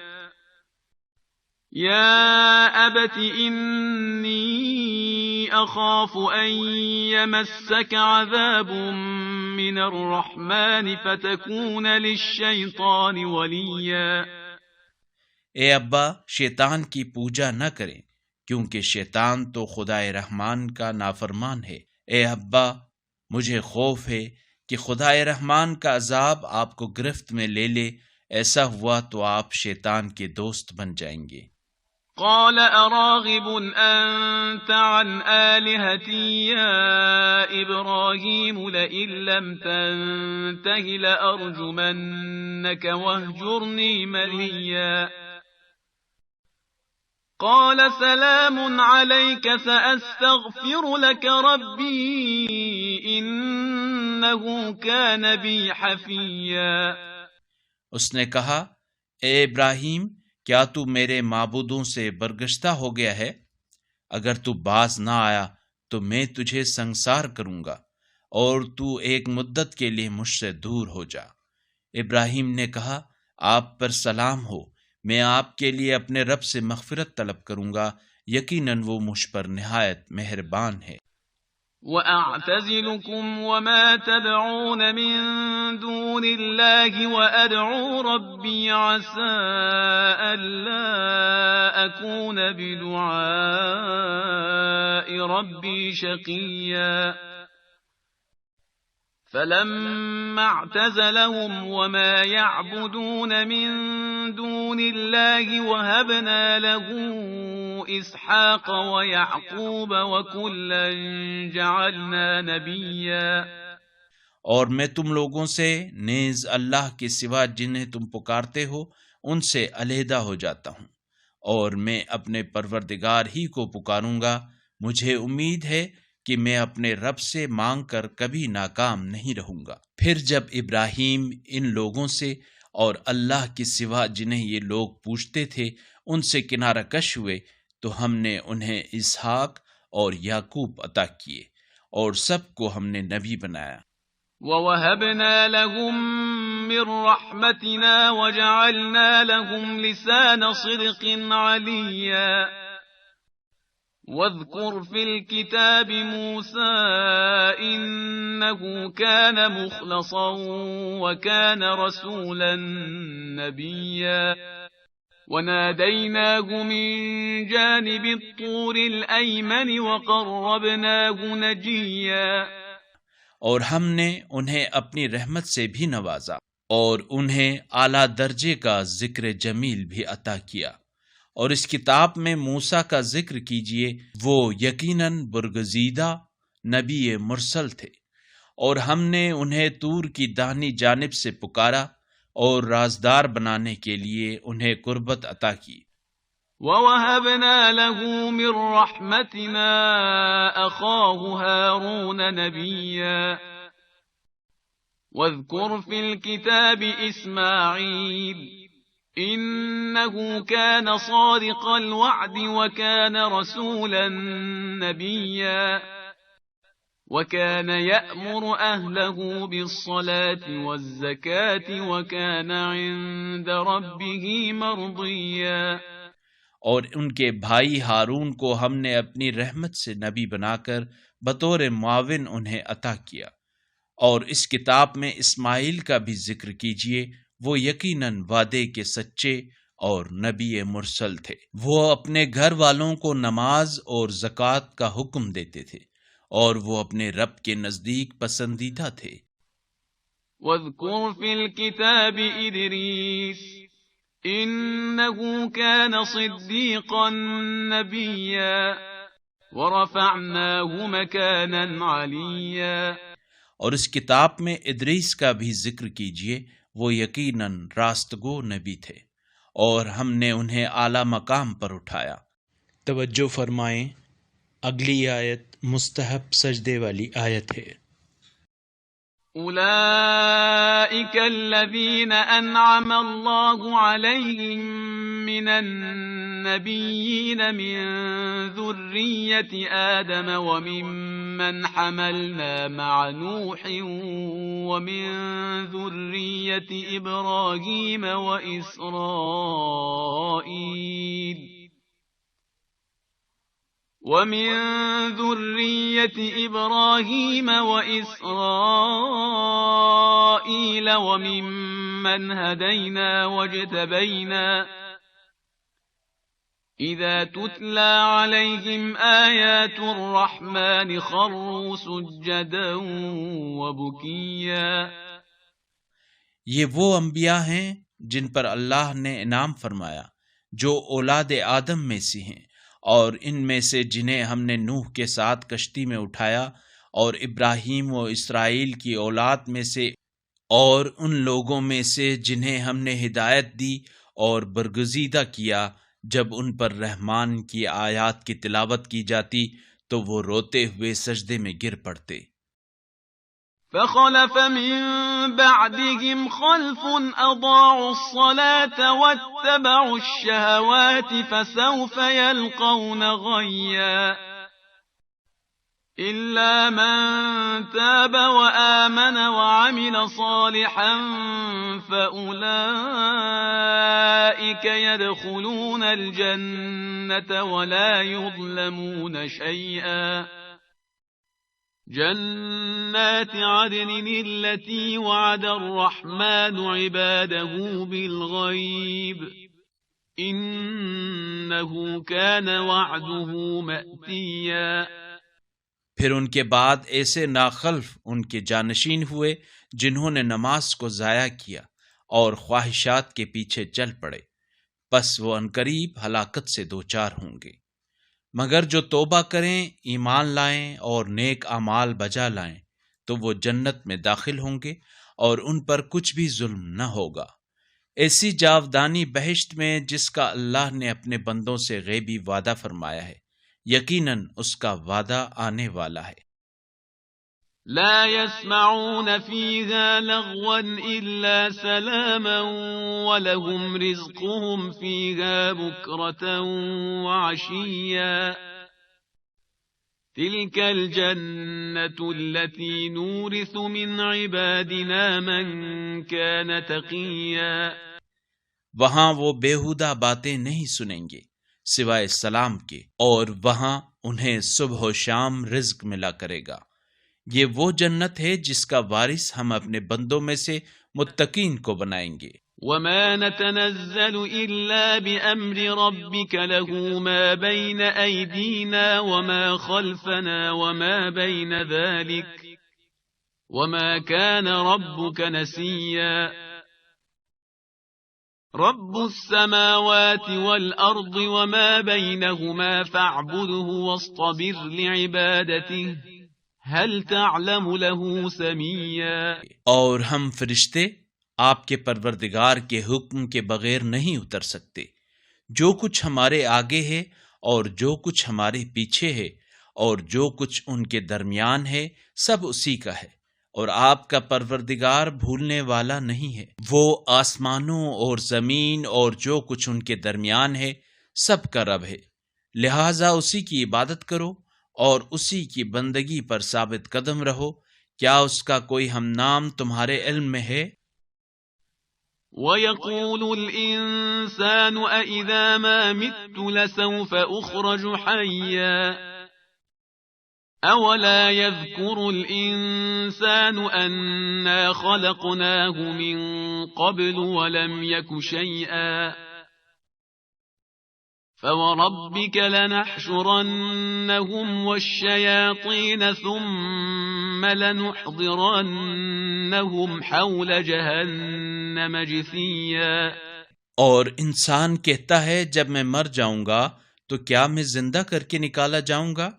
يا أبت إني أخاف أن يمسك عذاب من الرحمن فتكون للشيطان وليا. اے ابا، شیطان کی پوجا نہ کریں، کیونکہ شیطان تو خدائے رحمان کا نافرمان ہے۔ اے ابا، مجھے خوف ہے کہ خدائے رحمان کا عذاب آپ کو گرفت میں لے لے، ایسا ہوا تو آپ شیطان کے دوست بن جائیں گے۔ قال أراغب أنت عن آلهتي يا إبراهيم لئن لم تنته لأرجمنك واهجرني مليا. قال سلام عليك سأستغفر لك ربي إنه كان بي حفيا. اس نے کہا، اے ابراہیم، کیا تو میرے معبودوں سے برگشتہ ہو گیا ہے؟ اگر تو باز نہ آیا تو میں تجھے سنسار کروں گا، اور تو ایک مدت کے لیے مجھ سے دور ہو جا۔ ابراہیم نے کہا، آپ پر سلام ہو، میں آپ کے لیے اپنے رب سے مغفرت طلب کروں گا، یقیناً وہ مجھ پر نہایت مہربان ہے۔ وَأَعْتَزِلُكُمْ وَمَا تَدْعُونَ مِن دُونِ اللَّهِ وَأَدْعُو رَبِّي عَسَىٰ أَلَّا أَكُونَ بِدُعَاءِ رَبِّي شَقِيًّا. فَلَمَّا اعْتَزَلَهُمْ وَمَا يَعْبُدُونَ مِن دُونِ اللَّهِ وَهَبْنَا لَهُ إِسْحَاقَ وَيَعْقُوبَ وَكُلًّا جَعَلْنَا نَبِيًّا. اور میں تم لوگوں سے نیز اللہ کے سوا جنہیں تم پکارتے ہو ان سے علیحدہ ہو جاتا ہوں، اور میں اپنے پروردگار ہی کو پکاروں گا۔ مجھے امید ہے کہ میں اپنے رب سے مانگ کر کبھی ناکام نہیں رہوں گا۔ پھر جب ابراہیم ان لوگوں سے اور اللہ کے سوا جنہیں یہ لوگ پوچھتے تھے ان سے کنارہ کش ہوئے تو ہم نے انہیں اسحاق اور یعقوب عطا کیے، اور سب کو ہم نے نبی بنایا۔ وَوَهَبْنَا لَهُم مِّن رَّحْمَتِنَا وَجَعَلْنَا لَهُمْ لِسَانَ صِدْقٍ عَلِيًّا. واذكر في الكتاب موسى إنه كان مخلصا وكان رسولا نبيا. وناديناه من جانب الطور الأيمن وقربناه نجيا. اور ہم نے انہیں اپنی رحمت سے بھی نوازا اور انہیں اعلیٰ درجے کا ذکر جمیل بھی عطا کیا۔ اور اس کتاب میں موسیٰ کا ذکر کیجئے، وہ یقیناً برگزیدہ نبی مرسل تھے، اور ہم نے انہیں طور کی داہنی جانب سے پکارا اور رازدار بنانے کے لیے انہیں قربت عطا کی۔ وَوَهَبْنَا لَهُ مِن رَّحْمَتِنَا أَخَاهُ هَارُونَ نَبِيًّا. واذكر في الكتاب إسماعيل إنه كان صادق الوعد وكان رسولا نبيا. وكان يأمر أهله بالصلاة والزكاة وكان عند ربه مرضيا. اور ان کے بھائی ہارون کو ہم نے اپنی رحمت سے نبی بنا کر بطور معاون انہیں عطا کیا، اور اس کتاب میں اسماعیل کا بھی ذکر کیجیے، وہ یقیناً وعدے کے سچے اور نبی مرسل تھے۔ وہ اپنے گھر والوں کو نماز اور زکوٰۃ کا حکم دیتے تھے اور وہ اپنے رب کے نزدیک پسندیدہ تھے۔ واذکر فی الکتاب ادریس انه كان صدیقا نبیا ورفعناه مكانا علیا۔ اور اس کتاب میں ادریس کا بھی ذکر کیجیے، وہ یقیناً راستگو نبی تھے اور ہم نے انہیں اعلیٰ مقام پر اٹھایا۔ توجہ فرمائیں، اگلی آیت مستحب سجدے والی آیت ہے۔ اولئک الذین انعم اللہ علیہم من النبیین من ذریۃ آدم وممن حملنا مع نوح ومن ذریۃ ابراہیم وإسرائيل وممن هدينا واجتبينا إذا تتلى عليهم آيات الرحمن خروا سجدا وبكيا۔ یہ وہ انبیاء ہیں جن پر اللہ نے انعام فرمایا، جو اولاد آدم میں سے ہیں، اور ان میں سے جنہیں ہم نے نوح کے ساتھ کشتی میں اٹھایا، اور ابراہیم و اسرائیل کی اولاد میں سے، اور ان لوگوں میں سے جنہیں ہم نے ہدایت دی اور برگزیدہ کیا، جب ان پر رحمان کی آیات کی تلاوت کی جاتی تو وہ روتے ہوئے سجدے میں گر پڑتے۔ فخلف من بعدهم خلف اضاعوا الصلاة واتبعوا الشهوات فسوف يلقون غيا إلا من تاب وآمن وعمل صالحا فأولئك يدخلون الجنة ولا يظلمون شيئا جنات عدن التي وعد الرحمن عباده بالغيب إنه كان وعده مأتيا۔ پھر ان کے بعد ایسے ناخلف ان کے جانشین ہوئے جنہوں نے نماز کو ضائع کیا اور خواہشات کے پیچھے چل پڑے، پس وہ عنقریب ہلاکت سے دوچار ہوں گے۔ مگر جو توبہ کریں، ایمان لائیں اور نیک اعمال بجا لائیں تو وہ جنت میں داخل ہوں گے اور ان پر کچھ بھی ظلم نہ ہوگا۔ ایسی جاودانی بہشت میں جس کا اللہ نے اپنے بندوں سے غیبی وعدہ فرمایا ہے، یقیناً اس کا وعدہ آنے والا ہے۔ لا يسمعون فيها لغوا إلا سلاما ولهم رزقهم فيها بكرة وعشيا تلك الجنة التي نورث من عبادنا من كان تقيا۔ وہاں وہ بیہودہ باتیں نہیں سنیں گے سوائے سلام کے، اور وہاں انہیں صبح و شام رزق ملا کرے گا۔ یہ وہ جنت ہے جس کا وارث ہم اپنے بندوں میں سے متقین کو بنائیں گے۔ وما نتنزل إلا بأمر ربك له ما بين أيدينا وما خلفنا وما بين ذلك وما كان ربك نسيا رب السماوات والأرض وما بينهما فاعبده واصطبر لعبادته هل تعلم له سميا۔ اور ہم فرشتے آپ کے پروردگار کے حکم کے بغیر نہیں اتر سکتے۔ جو کچھ ہمارے آگے ہے اور جو کچھ ہمارے پیچھے ہے اور جو کچھ ان کے درمیان ہے، سب اسی کا ہے، اور آپ کا پروردگار بھولنے والا نہیں ہے۔ وہ آسمانوں اور زمین اور جو کچھ ان کے درمیان ہے سب کا رب ہے، لہذا اسی کی عبادت کرو اور اسی کی بندگی پر ثابت قدم رہو۔ کیا اس کا کوئی ہم نام تمہارے علم میں ہے؟ وَيَقُولُ الْإِنسَانُ أَإِذَا مَا مِتُّ لَسَوْفَ أُخْرَجُ حَيًّا أولا يذكر الإنسان أنا خلقناه من قبل ولم يك شيئا فوربك لنحشرنهم والشياطين ثم لنحضرنهم حول جهنم جثيا. اور انسان کہتا ہے جب میں مر جاؤں گا تو کیا میں زندہ کر کے نکالا جاؤں گا؟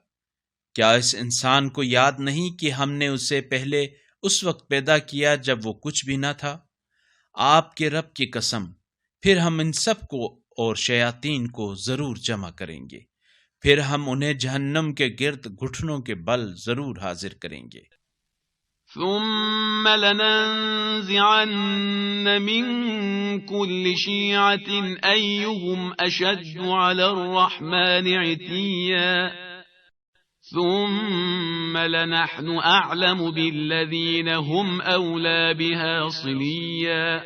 کیا اس انسان کو یاد نہیں کہ ہم نے اسے پہلے اس وقت پیدا کیا جب وہ کچھ بھی نہ تھا؟ آپ کے رب کی قسم، پھر ہم ان سب کو اور شیاطین کو ضرور جمع کریں گے، پھر ہم انہیں جہنم کے گرد گھٹنوں کے بل ضرور حاضر کریں گے۔ ثم لننزعن من كل شيعة أيهم أشد على الرحمن عتيا ثم لنحن أعلم بالذين هم أولى بها صليا.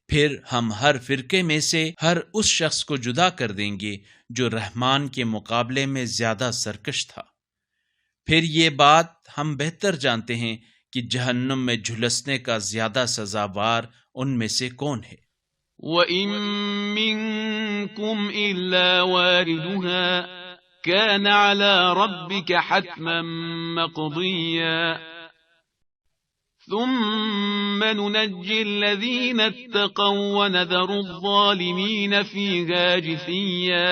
پھر ہم ہر فرقے میں سے ہر اس شخص کو جدا کر دیں گے جو رحمان کے مقابلے میں زیادہ سرکش تھا، پھر یہ بات ہم بہتر جانتے ہیں کہ جہنم میں جھلسنے کا زیادہ سزاوار ان میں سے کون ہے۔ وَإِن مِّنكُمْ إِلَّا وَارِدُهَا كَانَ عَلَى رَبِّكَ حَتْمًا مَّقْضِيًّا ثُمَّ نُنَجِّي الَّذِينَ اتَّقَوْا وَنَذَرُ الظَّالِمِينَ فِيهَا جِثِيًّا.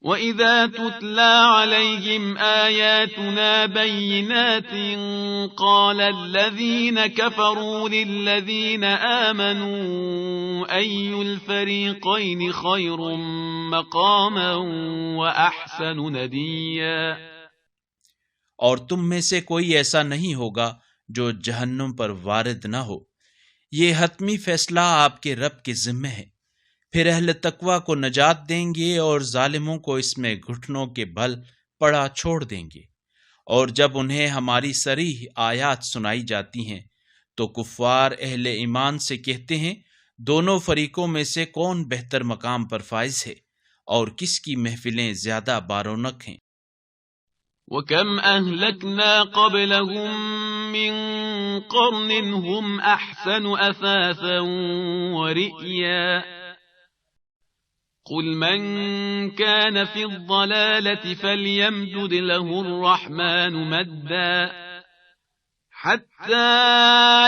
وَإِذَا تُتْلَى عَلَيْهِمْ آيَاتُنَا بَيِّنَاتٍ قَالَ الَّذِينَ كَفَرُوا لِلَّذِينَ آمَنُوا أَيُّ الْفَرِيقَيْنِ خَيْرٌ مَّقَامًا وَأَحْسَنُ نَدِيًّا. اور تم میں سے کوئی ایسا نہیں ہوگا جو جہنم پر وارد نہ ہو، یہ حتمی فیصلہ آپ کے رب کے ذمہ ہے، پھر اہل تقوی کو نجات دیں گے اور ظالموں کو اس میں گھٹنوں کے بل پڑا چھوڑ دیں گے۔ اور جب انہیں ہماری صریح آیات سنائی جاتی ہیں تو کفار اہل ایمان سے کہتے ہیں دونوں فریقوں میں سے کون بہتر مقام پر فائز ہے اور کس کی محفلیں زیادہ بارونق ہیں۔ وَكَمْ أَهْلَكْنَا قَبْلَهُمْ مِنْ قَرْنٍ هُمْ أَحْسَنُ أَثَاثًا وَرِئْيًا. قُلْ مَنْ كَانَ فِي الضَّلَالَةِ فَلْيَمْدُدْ لَهُ الرَّحْمَنُ مَدًّا حَتَّى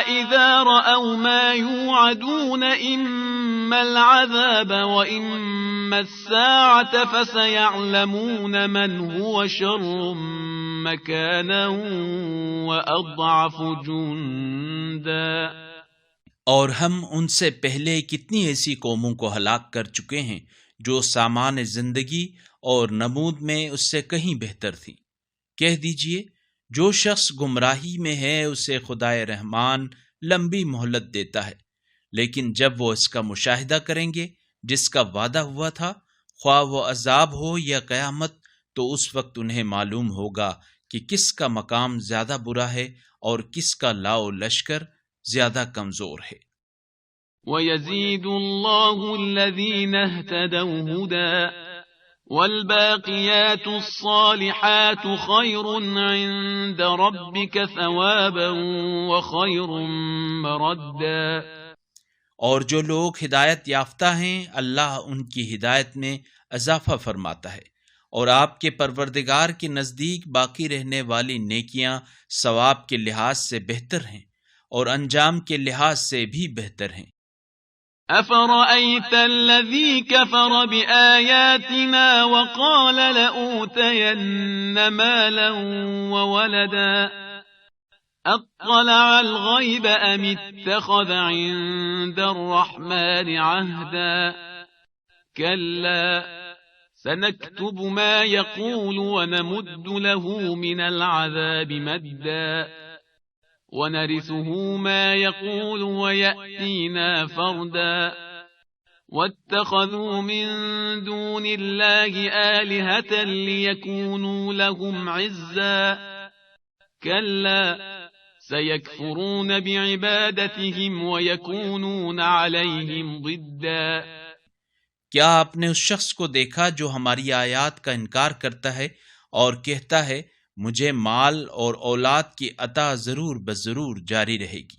إِذَا رَأَوْا مَا يُوعَدُونَ إِمَّا الْعَذَابَ وَإِمَّا السَّاعَةَ فَسَيَعْلَمُونَ مَنْ هُوَ شَرٌّ مَّكَانًا وَأَضْعَفُ جُندًا. اور ہم ان سے پہلے کتنی ایسی قوموں کو ہلاک کر چکے ہیں جو سامان زندگی اور نمود میں اس سے کہیں بہتر تھی۔ کہہ دیجئے جو شخص گمراہی میں ہے اسے خدائے رحمان لمبی مہلت دیتا ہے، لیکن جب وہ اس کا مشاہدہ کریں گے جس کا وعدہ ہوا تھا، خواہ وہ عذاب ہو یا قیامت، تو اس وقت انہیں معلوم ہوگا کہ کس کا مقام زیادہ برا ہے اور کس کا لاؤ لشکر زیادہ کمزور ہے۔ وَيَزِيدُ اللَّهُ الَّذِينَ اهْتَدَوْا هُدًى وَالْبَاقِيَاتُ الصَّالِحَاتُ خَيْرٌ عِندَ رَبِّكَ ثَوَابًا وَخَيْرٌ مَّرَدًّا. اور جو لوگ ہدایت یافتہ ہیں اللہ ان کی ہدایت میں اضافہ فرماتا ہے، اور آپ کے پروردگار کے نزدیک باقی رہنے والی نیکیاں ثواب کے لحاظ سے بہتر ہیں اور انجام کے لحاظ سے بھی بہتر ہیں۔ أَفَرَأَيْتَ الَّذِي كَفَرَ بِآيَاتِنَا وَقَالَ لَأُوتَيَنَّ مَالًا وَوَلَدًا أَطَّلَعَ الْغَيْبَ أَمِ اتَّخَذَ عِندَ الرَّحْمَنِ عَهْدًا. كَلَّا سَنَكْتُبُ مَا يَقُولُ وَنَمُدُّ لَهُ مِنَ الْعَذَابِ مَدًّا وَنَرِثُهُ مَا يَقُولُ وَيَأْتِينَا فَرْدًا. وَاتَّخَذُوا مِن دُونِ اللَّهِ آلِهَةً لِيَكُونُوا لَهُمْ عِزًّا. كَلَّا سَيَكْفُرُونَ بِعِبَادَتِهِمْ وَيَكُونُونَ عَلَيْهِمْ ضِدًّا. کیا آپ نے اس شخص کو دیکھا جو ہماری آیات کا انکار کرتا ہے اور کہتا ہے مجھے مال اور اولاد کی عطا ضرور بضرور جاری رہے گی۔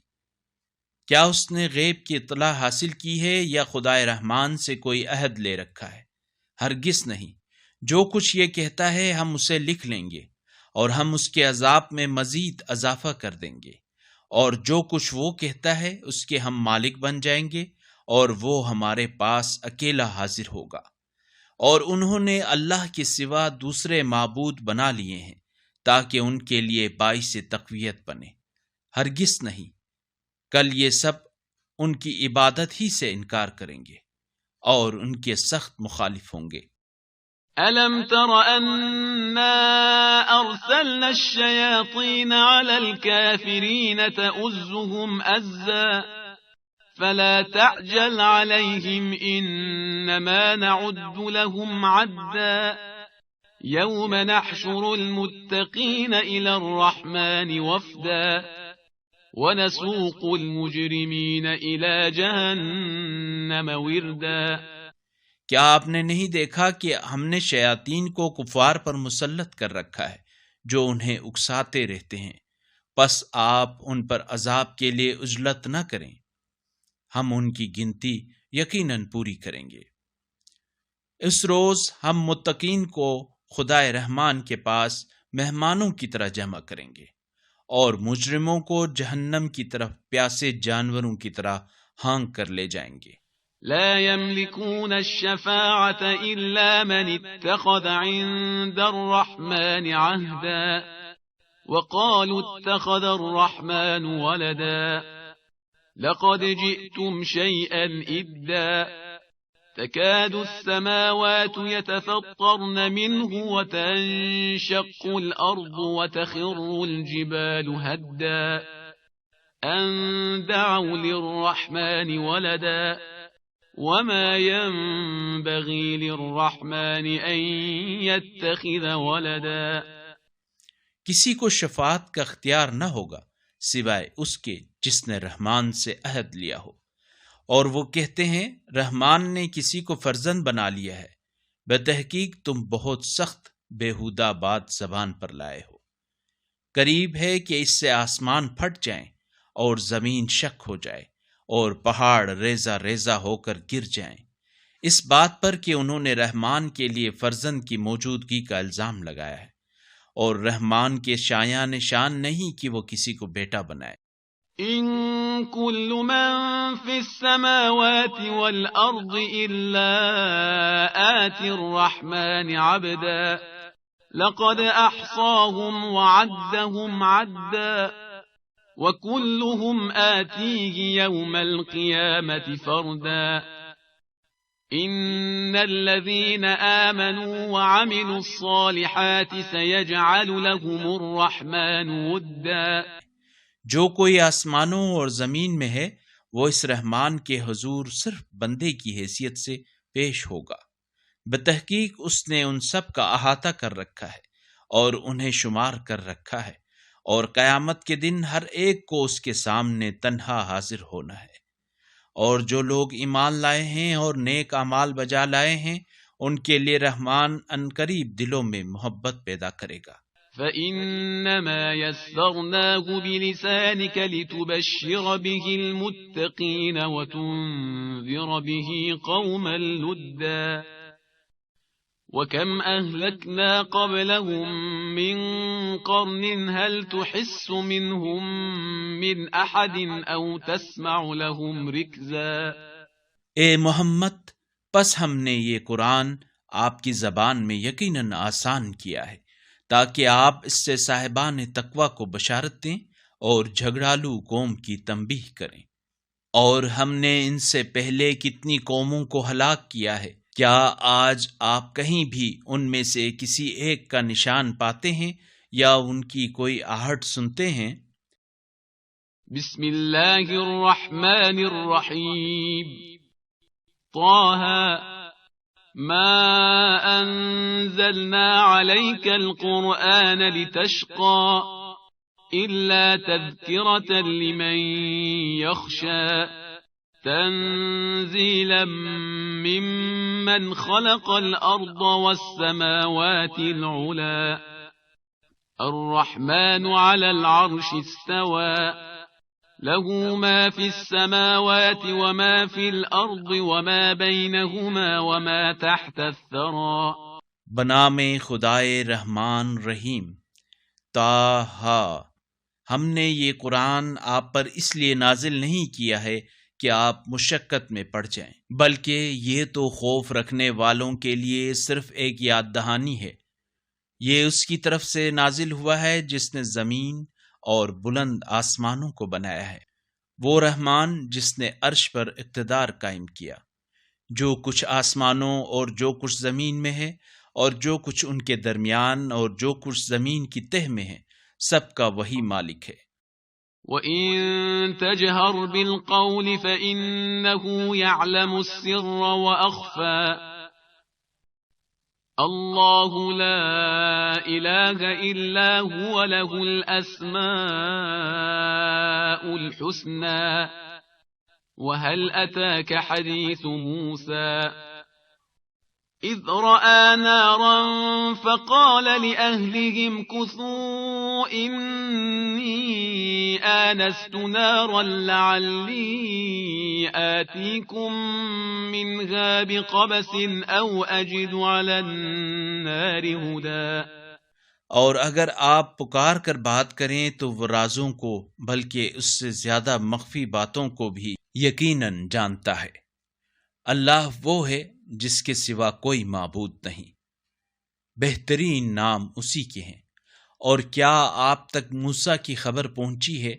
کیا اس نے غیب کی اطلاع حاصل کی ہے یا خدائے رحمان سے کوئی عہد لے رکھا ہے؟ ہرگز نہیں۔ جو کچھ یہ کہتا ہے ہم اسے لکھ لیں گے اور ہم اس کے عذاب میں مزید اضافہ کر دیں گے، اور جو کچھ وہ کہتا ہے اس کے ہم مالک بن جائیں گے اور وہ ہمارے پاس اکیلا حاضر ہوگا۔ اور انہوں نے اللہ کے سوا دوسرے معبود بنا لیے ہیں تاکہ ان کے لیے باعث تقویت بنے۔ ہرگز نہیں، کل یہ سب ان کی عبادت ہی سے انکار کریں گے اور ان کے سخت مخالف ہوں گے۔ أَلَمْ تَرَ أَنَّا أَرْسَلْنَا الشَّيَاطِينَ عَلَى الْكَافِرِينَ تَؤُزُّهُمْ أَزًّا فَلَا تَعْجَلْ عَلَيْهِمْ إِنَّمَا نَعُدُّ لَهُمْ عَدًّا يَوْمَ نَحْشُرُ الْمُتَّقِينَ إِلَى الرَّحْمَنِ وَفْدًا وَنَسُوقُ الْمُجْرِمِينَ إِلَى جَهَنَّمَ وِرْدًا۔ کیا آپ نے نہیں دیکھا کہ ہم نے شیاطین کو کفار پر مسلط کر رکھا ہے جو انہیں اکساتے رہتے ہیں، پس آپ ان پر عذاب کے لیے عجلت نہ کریں، ہم ان کی گنتی یقیناً پوری کریں گے۔ اس روز ہم متقین کو خدائے رحمان کے پاس مہمانوں کی طرح جمع کریں گے اور مجرموں کو جہنم کی طرف پیاسے جانوروں کی طرح ہانک کر لے جائیں گے۔ لا يملكون الشفاعة إلا من اتخذ عند الرحمن عهدا وقالوا اتخذ الرحمن ولدا لقد جئتم شيئا إدا تكاد السماوات يتفطرن منه وتنشق الأرض وتخر الجبال هدا أن دعوا للرحمن ولدا وما ينبغي للرحمن أن يتخذ ولدا۔ کسی کو شفاعت کا اختیار نہ ہوگا سوائے اس کے جس نے رحمان سے عہد لیا ہو، اور وہ کہتے ہیں رحمان نے کسی کو فرزند بنا لیا ہے۔ بتحقیق تم بہت سخت بیہودہ بات زبان پر لائے ہو۔ قریب ہے کہ اس سے آسمان پھٹ جائیں اور زمین شک ہو جائے اور پہاڑ ریزہ ریزہ ہو کر گر جائیں، اس بات پر کہ انہوں نے رحمان کے لیے فرزند کی موجودگی کا الزام لگایا ہے، اور رحمان کے شایان شان نہیں کہ وہ کسی کو بیٹا بنائے۔ إن كل من في السماوات والأرض إلا آتي الرحمن عبدا لقد أحصاهم وعدهم عدا وكلهم آتيه يوم القيامة فردا إن الذين آمنوا وعملوا الصالحات سيجعل لهم الرحمن ودا۔ جو کوئی آسمانوں اور زمین میں ہے وہ اس رحمان کے حضور صرف بندے کی حیثیت سے پیش ہوگا۔ بتحقیق اس نے ان سب کا احاطہ کر رکھا ہے اور انہیں شمار کر رکھا ہے، اور قیامت کے دن ہر ایک کو اس کے سامنے تنہا حاضر ہونا ہے۔ اور جو لوگ ایمان لائے ہیں اور نیک اعمال بجا لائے ہیں ان کے لیے رحمان عنقریب دلوں میں محبت پیدا کرے گا۔ فإنما يسرناه بلسانك لتبشر به المتقين وتنذر به قوما لدا وكم أهلكنا قبلهم من قرن هل تحس منهم من أحد أو تسمع لهم ركزا۔ اے محمد، پس ہم نے یہ قرآن آپ کی زبان میں یقیناً آسان کیا ہے تاکہ آپ اس سے صاحبان تقوی کو بشارت دیں اور جھگڑالو قوم کی تنبیہ کریں۔ اور ہم نے ان سے پہلے کتنی قوموں کو ہلاک کیا ہے، کیا آج آپ کہیں بھی ان میں سے کسی ایک کا نشان پاتے ہیں یا ان کی کوئی آہٹ سنتے ہیں؟ بسم اللہ الرحمن الرحیم طه ما أنزلنا عليك القرآن لتشقى إلا تذكرة لمن يخشى تنزيلا ممن خلق الأرض والسماوات العلا الرحمن على العرش استوى له ما في السماوات وما في الأرض وما بينهما وما تحت الثرى. بنام خدائے رحمان رحیم. تاہا، ہم نے یہ قرآن آپ پر اس لیے نازل نہیں کیا ہے کہ آپ مشقت میں پڑ جائیں، بلکہ یہ تو خوف رکھنے والوں کے لیے صرف ایک یاد دہانی ہے. یہ اس کی طرف سے نازل ہوا ہے جس نے زمین اور بلند آسمانوں کو بنایا ہے، وہ رحمان جس نے عرش پر اقتدار قائم کیا. جو کچھ آسمانوں اور جو کچھ زمین میں ہے اور جو کچھ ان کے درمیان اور جو کچھ زمین کی تہ میں ہے، سب کا وہی مالک ہے. وَإِن تَجْهَرْ بِالْقَوْلِ فَإِنَّهُ يَعْلَمُ السِّرَّ وَأَخْفَى. اللہ لا الہ الا هو له الاسماء الحسنى. وهل اتاك حديث موسى اذ رأى نارا فقال لأهلهم كثوا إني آنست نارا لعلي آتيكم منها بقبس أو أجد على النار هدى. اور اگر آپ پکار کر بات کریں تو وہ رازوں کو بلکہ اس سے زیادہ مخفی باتوں کو بھی یقیناً جانتا ہے. اللہ وہ ہے جس کے سوا کوئی معبود نہیں، بہترین نام اسی کے ہیں. اور کیا آپ تک موسیٰ کی خبر پہنچی ہے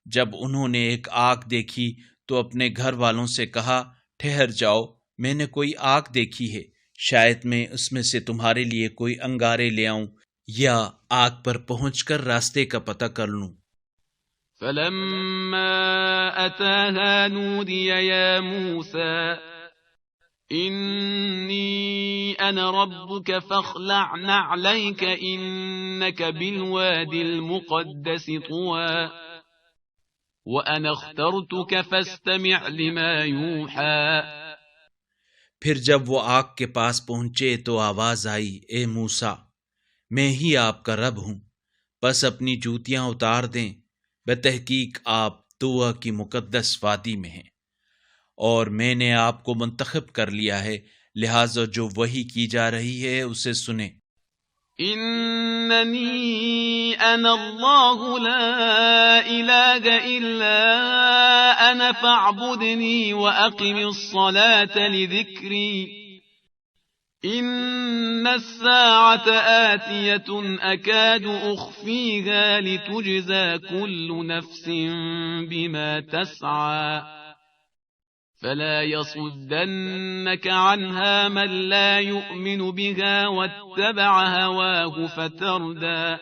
جب انہوں نے ایک آگ دیکھی تو اپنے گھر والوں سے کہا، ٹھہر جاؤ، میں نے کوئی آگ دیکھی ہے، شاید میں اس میں سے تمہارے لیے کوئی انگارے لے آؤں یا آگ پر پہنچ کر راستے کا پتہ کر لوں. فلما أتاها نودي يا موسى إني أنا ربك فاخلع نعليك إنك بالوادي المقدس طوى وأنا اخترتك فاستمع لما يوحى. پھر جب وہ آگ کے پاس پہنچے تو آواز آئی، اے موسیٰ، میں ہی آپ کا رب ہوں، بس اپنی جوتیاں اتار دیں، بتحقیق آپ طویٰ کی مقدس وادی میں ہیں، اور میں نے آپ کو منتخب کر لیا ہے، لہٰذا جو وحی کی جا رہی ہے اسے سنیں. إنني أنا الله لا إله إلا أنا فاعبدني وأقم الصلاة لذكري إن الساعة آتية أكاد أخفيها لتجزى كل نفس بما تسعى فلا يصدنك عنها من لا يؤمن بها واتبع هواه فتردى.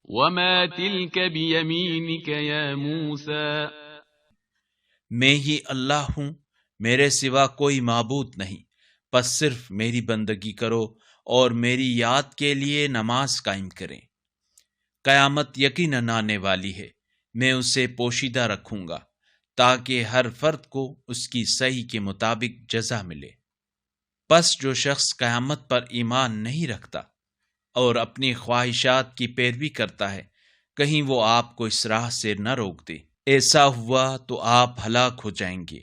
وما تلك بيمينك يا موسى. میں ہی اللہ ہوں، میرے سوا کوئی معبود نہیں، پس صرف میری بندگی کرو اور میری یاد کے لیے نماز قائم کریں. قیامت یقیناً آنے والی ہے، میں اسے پوشیدہ رکھوں گا تاکہ ہر فرد کو اس کی صحیح کے مطابق جزا ملے. پس جو شخص قیامت پر ایمان نہیں رکھتا اور اپنی خواہشات کی پیروی کرتا ہے، کہیں وہ آپ کو اس راہ سے نہ روک دے. ایسا ہوا تو آپ ہلاک ہو جائیں گے.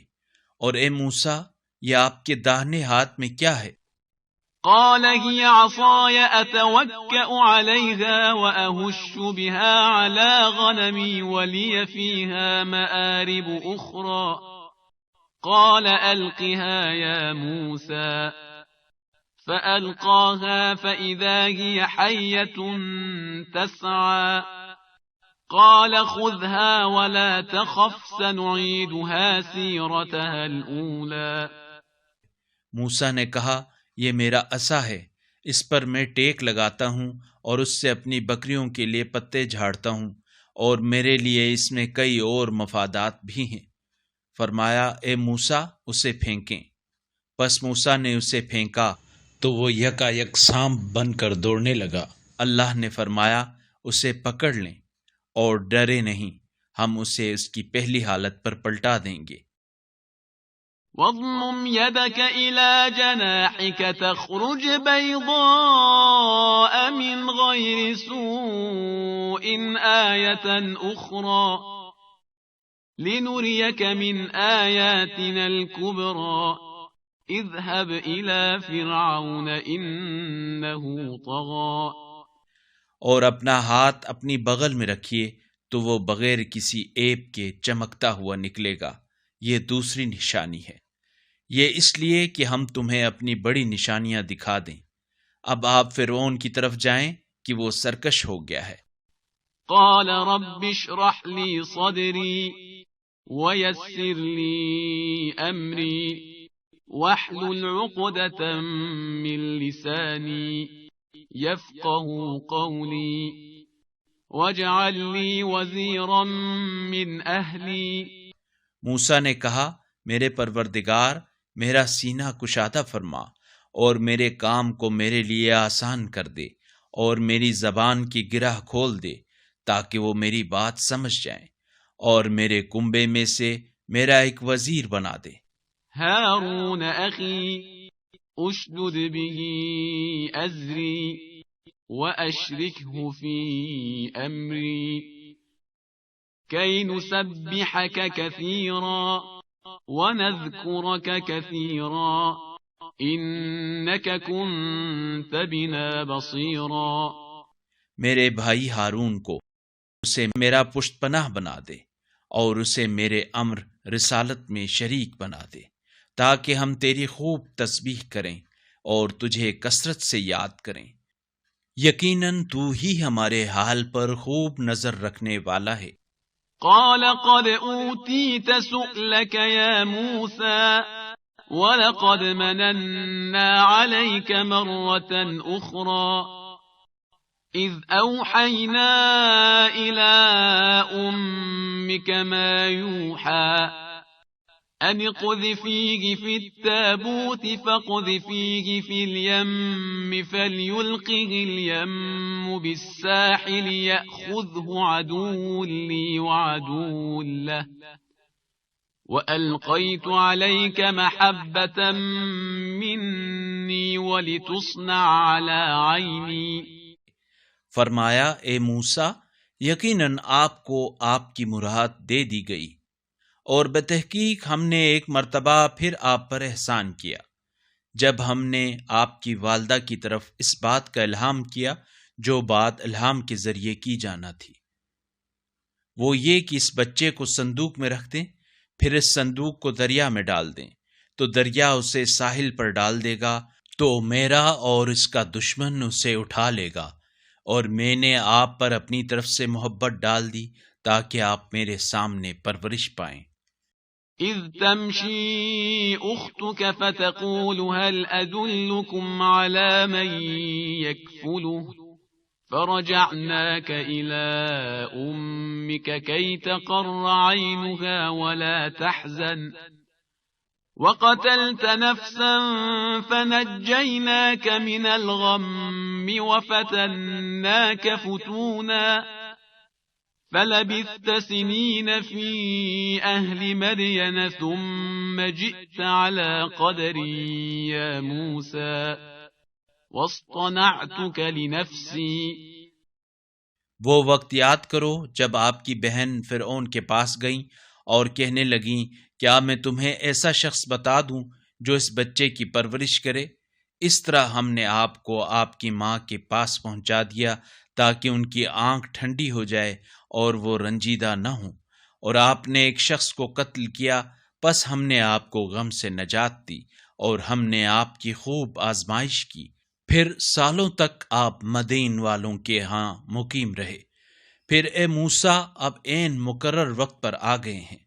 اور اے موسیٰ، یہ آپ کے داہنے ہاتھ میں کیا ہے؟ قال هي عصاي أتوكأ عليها وأهش بها على غنمي ولي فيها مآرب أخرى. قال ألقها يا موسى فألقاها فإذا هي حية تسعى. قال خذها ولا تخف سنعيدها سيرتها الأولى. موسیٰ نے کہا، یہ میرا عصا ہے، اس پر میں ٹیک لگاتا ہوں اور اس سے اپنی بکریوں کے لیے پتے جھاڑتا ہوں، اور میرے لیے اس میں کئی اور مفادات بھی ہیں. فرمایا، اے موسیٰ، اسے پھینکیں. پس موسیٰ نے اسے پھینکا تو وہ یکا یک سانپ بن کر دوڑنے لگا. اللہ نے فرمایا، اسے پکڑ لیں اور ڈرے نہیں، ہم اسے اس کی پہلی حالت پر پلٹا دیں گے. واضمم يدك إلى جناحك تخرج بيضاء من غير سوء آية أخرى لنريك من آياتنا الكبرى اذهب إلى فرعون إنه طغى. اور اپنا ہاتھ اپنی بغل میں رکھیے تو وہ بغیر کسی عیب کے چمکتا ہوا نکلے گا. یہ دوسری نشانی ہے. یہ اس لیے کہ ہم تمہیں اپنی بڑی نشانیاں دکھا دیں. اب آپ فرعون کی طرف جائیں کہ وہ سرکش ہو گیا ہے. قال رب اشرح لي صدري ويسر لي أمري واحلل عقدة من لساني يفقه قولي واجعل لي وزيرا من أهلي. موسیٰ نے کہا میرے پروردگار میرا سینہ کشادہ فرما اور میرے کام کو میرے لیے آسان کر دے اور میری زبان کی گرہ کھول دے تاکہ وہ میری بات سمجھ جائیں اور میرے کنبے میں سے میرا ایک وزیر بنا دے. هارون أخي أشدد به أزري وأشركه في أمري كي نسبحك كثيرا ونذكرك كثيرا إنك كنت بنا بصيرا. میرے بھائی ہارون کو اسے میرا پشت پناہ بنا دے اور اسے میرے امر رسالت میں شریک بنا دے تاکہ ہم تیری خوب تسبیح کریں اور تجھے کثرت سے یاد کریں. یقیناً تو ہی ہمارے حال پر خوب نظر رکھنے والا ہے. قال قد أوتيت سؤلك يا موسى ولقد مننا عليك مرة أخرى إذ أوحينا إلى أمك ما يوحى أن اقذفيه في التابوت فاقذفيه في اليم فليلقه اليم بالساحل يأخذه عدو لي وعدو له وألقيت عليك محبة مني ولتصنع على عيني. فرمایا اے موسیٰ یقیناً آپ کو آپ کی مراد دے دی گئی اور بتحقیق ہم نے ایک مرتبہ پھر آپ پر احسان کیا جب ہم نے آپ کی والدہ کی طرف اس بات کا الہام کیا جو بات الہام کے ذریعے کی جانا تھی. وہ یہ کہ اس بچے کو صندوق میں رکھ دیں پھر اس صندوق کو دریا میں ڈال دیں تو دریا اسے ساحل پر ڈال دے گا تو میرا اور اس کا دشمن اسے اٹھا لے گا اور میں نے آپ پر اپنی طرف سے محبت ڈال دی تاکہ آپ میرے سامنے پرورش پائیں. إذ تمشي أختك فتقول هل أدلكم على من يكفله فرجعناك إلى أمك كي تقر عينها ولا تحزن وقتلت نفسا فنجيناك من الغم وفتناك فتونا فلبثت سنين في أهل مدين ثم جئت على قدر يا موسى واصطنعتك لنفسي. وہ وقت یاد کرو جب آپ کی بہن فرعون کے پاس گئیں اور کہنے لگیں کیا میں تمہیں ایسا شخص بتا دوں جو اس بچے کی پرورش کرے. اس طرح ہم نے آپ کو آپ کی ماں کے پاس پہنچا دیا تاکہ ان کی آنکھ ٹھنڈی ہو جائے اور وہ رنجیدہ نہ ہوں. اور آپ نے ایک شخص کو قتل کیا پس ہم نے آپ کو غم سے نجات دی اور ہم نے آپ کی خوب آزمائش کی. پھر سالوں تک آپ مدین والوں کے ہاں مقیم رہے. پھر اے موسیٰ اب عین مقرر وقت پر آ گئے ہیں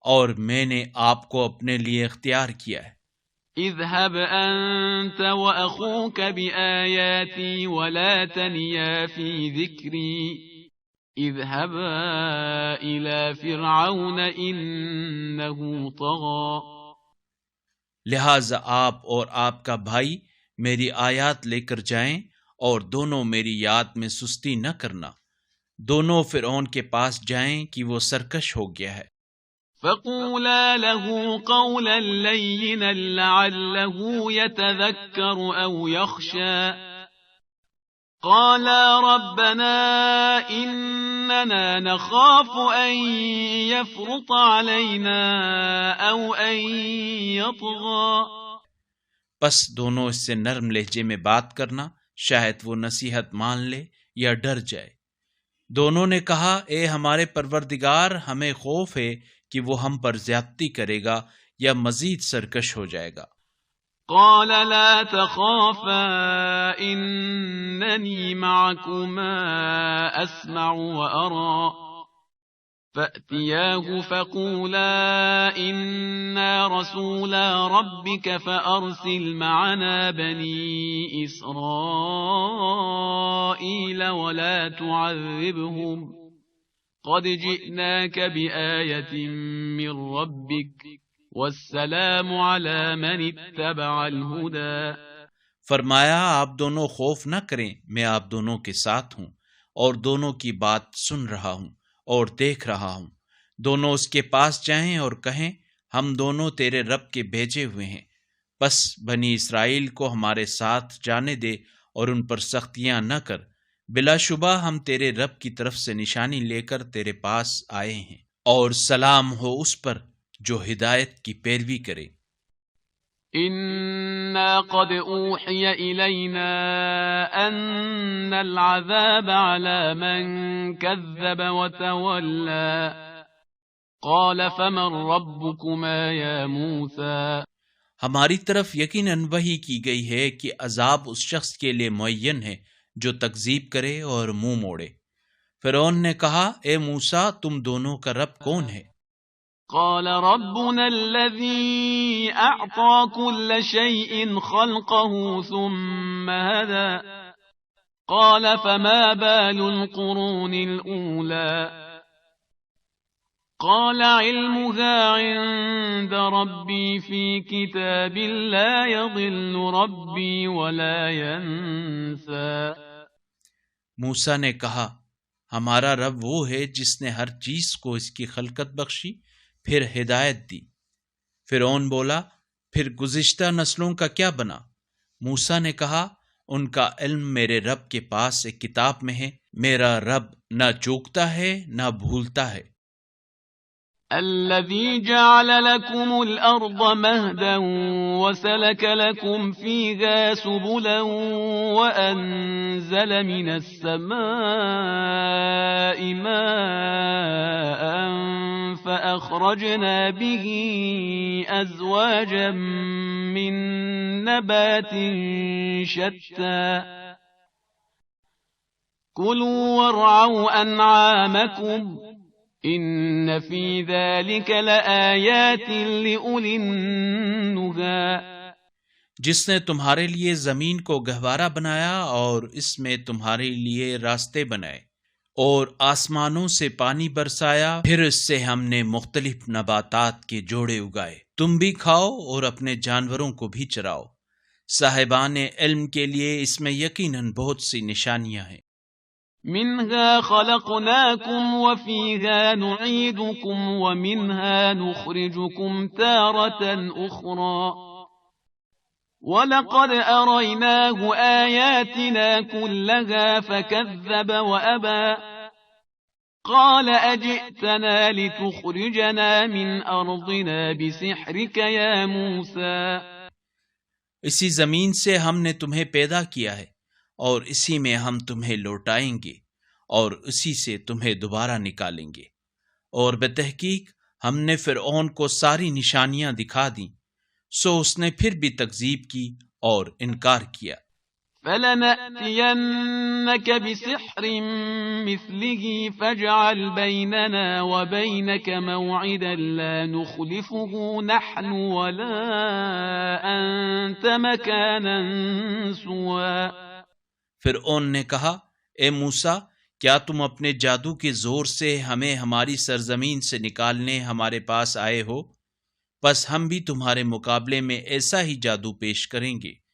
اور میں نے آپ کو اپنے لیے اختیار کیا ہے. اذهب أنت وأخوك بآياتي ولا تنيا في ذكري اذهبا إلى فرعون إنه طغى. لہذا آپ اور آپ کا بھائی میری آیات لے کر جائیں اور دونوں میری یاد میں سستی نہ کرنا. دونوں فرعون کے پاس جائیں کہ وہ سرکش ہو گیا ہے. فقولا له قولا لينا لعله يتذكر أو يخشى قالا ربنا إننا نخاف أن يفرط علينا أو أن يطغى. پس دونوں اس سے نرم لہجے میں بات کرنا، شاید وہ نصیحت مان لے یا ڈر جائے۔ دونوں نے کہا، اے ہمارے پروردگار، ہمیں خوف ہے کہ وہ ہم پر زیادتی کرے گا یا مزید سرکش ہو جائے گا۔ قال لا تخافا إنني معكما أسمع وأرى فأتياه فقولا إنا رسولا ربك فأرسل معنا بني إسرائيل ولا تعذبهم قد جئناك بآية من ربك والسلام على من اتبع الهدى. فرمایا، آپ دونوں خوف نہ کریں، میں آپ دونوں کے ساتھ ہوں اور دونوں کی بات سن رہا ہوں اور دیکھ رہا ہوں۔ دونوں اس کے پاس جائیں اور کہیں، ہم دونوں تیرے رب کے بھیجے ہوئے ہیں، بس بنی اسرائیل کو ہمارے ساتھ جانے دے اور ان پر سختیاں نہ کر، بلا شبہ ہم تیرے رب کی طرف سے نشانی لے کر تیرے پاس آئے ہیں، اور سلام ہو اس پر جو ہدایت کی پیروی کرے۔ إنا قد أوحي إلينا أن العذاب على من كذب وتولى قال فمن ربكما يا موسى. ہماری طرف یقیناً وحی کی گئی ہے کہ عذاب اس شخص کے لیے معین ہے جو تکذیب کرے اور منہ موڑے۔ فرعون نے کہا، اے موسیٰ، تم دونوں کا رب کون ہے؟ قال ربنا الذي أعطى كل شيء خلقه ثم هدى قال فما بال القرون الأولى قال علمها عند ربي في كتاب لا يضل ربي ولا ينسى. موسیٰ نے کہا، ہمارا رب وہ ہے جس نے ہر چیز کو اس کی خلقت بخشی پھر ہدایت دی۔ فرعون بولا، پھر گزشتہ نسلوں کا کیا بنا؟ موسیٰ نے کہا، ان کا علم میرے رب کے پاس ایک کتاب میں ہے، میرا رب نہ چوکتا ہے نہ بھولتا ہے۔ الذي جعل لكم الأرض مهدا وسلك لكم فيها سبلا وأنزل من السماء ماء فأخرجنا به أزواجا من نبات شتى كلوا وارعوا أنعامكم إن في ذلك لآيات لأولي النهى. جس نے تمہارے لیے زمین کو گہوارہ بنایا اور اس میں تمہارے لیے راستے بنائے اور آسمانوں سے پانی برسایا، پھر اس سے ہم نے مختلف نباتات کے جوڑے اگائے، تم بھی کھاؤ اور اپنے جانوروں کو بھی چراؤ۔ صاحبان علم کے لیے اس میں یقیناً بہت سی نشانیاں ہیں۔ منها خلقناكم وفيها نعيدكم ومنها نخرجكم تارة أخرى ولقد أريناه آياتنا كلها فكذب وأبى قال أجئتنا لتخرجنا من أرضنا بسحرك يا موسى. اسی زمین سے ہم نے تمہیں پیدا کیا ہے اور اسی میں ہم تمہیں لوٹائیں گے اور اسی سے تمہیں دوبارہ نکالیں گے، اور بتحقیق ہم نے فرعون کو ساری نشانیاں دکھا دیں، سو اس نے پھر بھی تکذیب کی اور انکار کیا۔ فَلَنَأْتِيَنَّكَ بِسِحْرٍ مِثْلِهِ فَاجْعَلْ بَيْنَنَا وَبَيْنَكَ مَوْعِدًا لَا نُخْلِفُهُ نَحْنُ وَلَا أَنْتَ مَكَانًا سُوًى. فرعون نے کہا، اے موسیٰ، کیا تم اپنے جادو کے زور سے ہمیں ہماری سرزمین سے نکالنے ہمارے پاس آئے ہو؟ پس ہم بھی تمہارے مقابلے میں ایسا ہی جادو پیش کریں گے،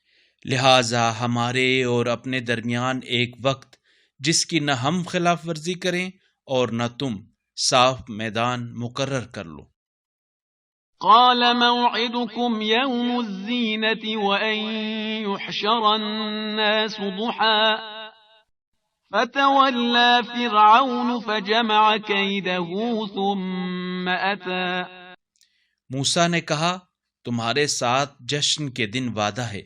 لہٰذا ہمارے اور اپنے درمیان ایک وقت جس کی نہ ہم خلاف ورزی کریں اور نہ تم، صاف میدان مقرر کر لو۔ قال موعدكم يوم الزينة وأن يحشر الناس ضحى فتولى فرعون فجمع كيده ثم أتى. موسیٰ نے کہا تمہارے ساتھ جشن کے دن وعدہ ہے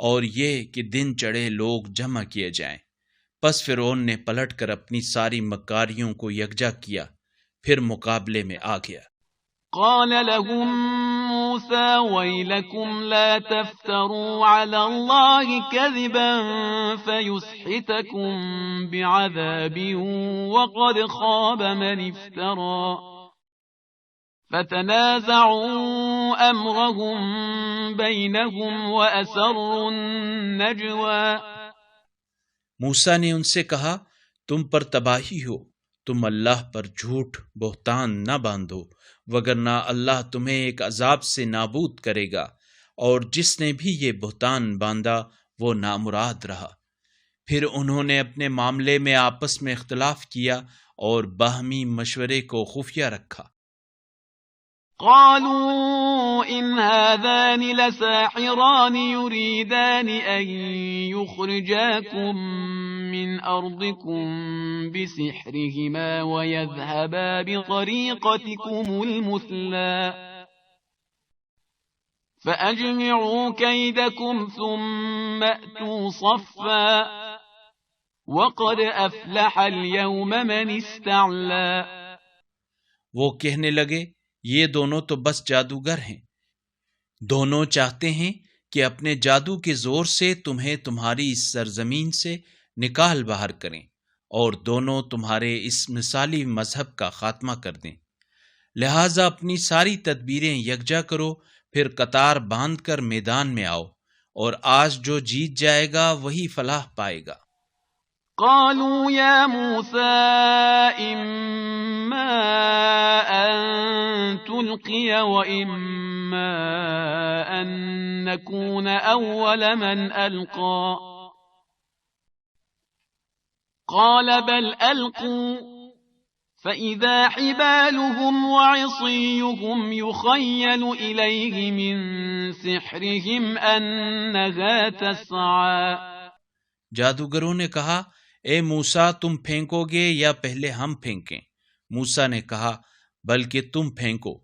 اور یہ کہ دن چڑھے لوگ جمع کیے جائیں. پس فرعون نے پلٹ کر اپنی ساری مکاریوں کو یکجا کیا پھر مقابلے میں آ گیا. قال لهم موسى ويلكم لا تفتروا على الله كذبا فيسحتكم بعذاب وقد خاب من افترى فتنازعوا أمرهم بينهم وأسروا النجوى. موسیٰ نے ان سے کہا تم پر تباہی ہو، تم اللہ پر جھوٹ بہتان نہ باندھو وگرنہ اللہ تمہیں ایک عذاب سے نابود کرے گا، اور جس نے بھی یہ بہتان باندھا وہ نامراد رہا. پھر انہوں نے اپنے معاملے میں آپس میں اختلاف کیا اور باہمی مشورے کو خفیہ رکھا. قالوا إن هذان لساحران يريدان أن يخرجاكم من أرضكم بسحرهما ويذهبا بطريقتكم المثلى فأجمعوا كيدكم ثم أتوا صفا وقد أفلح اليوم من استعلى. وہ کہنے لگے یہ دونوں تو بس جادوگر ہیں، دونوں چاہتے ہیں کہ اپنے جادو کے زور سے تمہیں تمہاری اس سرزمین سے نکال باہر کریں اور دونوں تمہارے اس مثالی مذہب کا خاتمہ کر دیں. لہٰذا اپنی ساری تدبیریں یکجا کرو، پھر قطار باندھ کر میدان میں آؤ، اور آج جو جیت جائے گا وہی فلاح پائے گا. قالوا يا موسى إما أن تلقي وإما أن نكون أول من ألقى قال بل ألقوا فإذا حبالهم وعصيهم يخيل إليه من سحرهم أنها تسعى. جادوگروں نے کہا اے موسیٰ تم پھینکو گے یا پہلے ہم پھینکیں؟ موسیٰ نے کہا بلکہ تم پھینکو.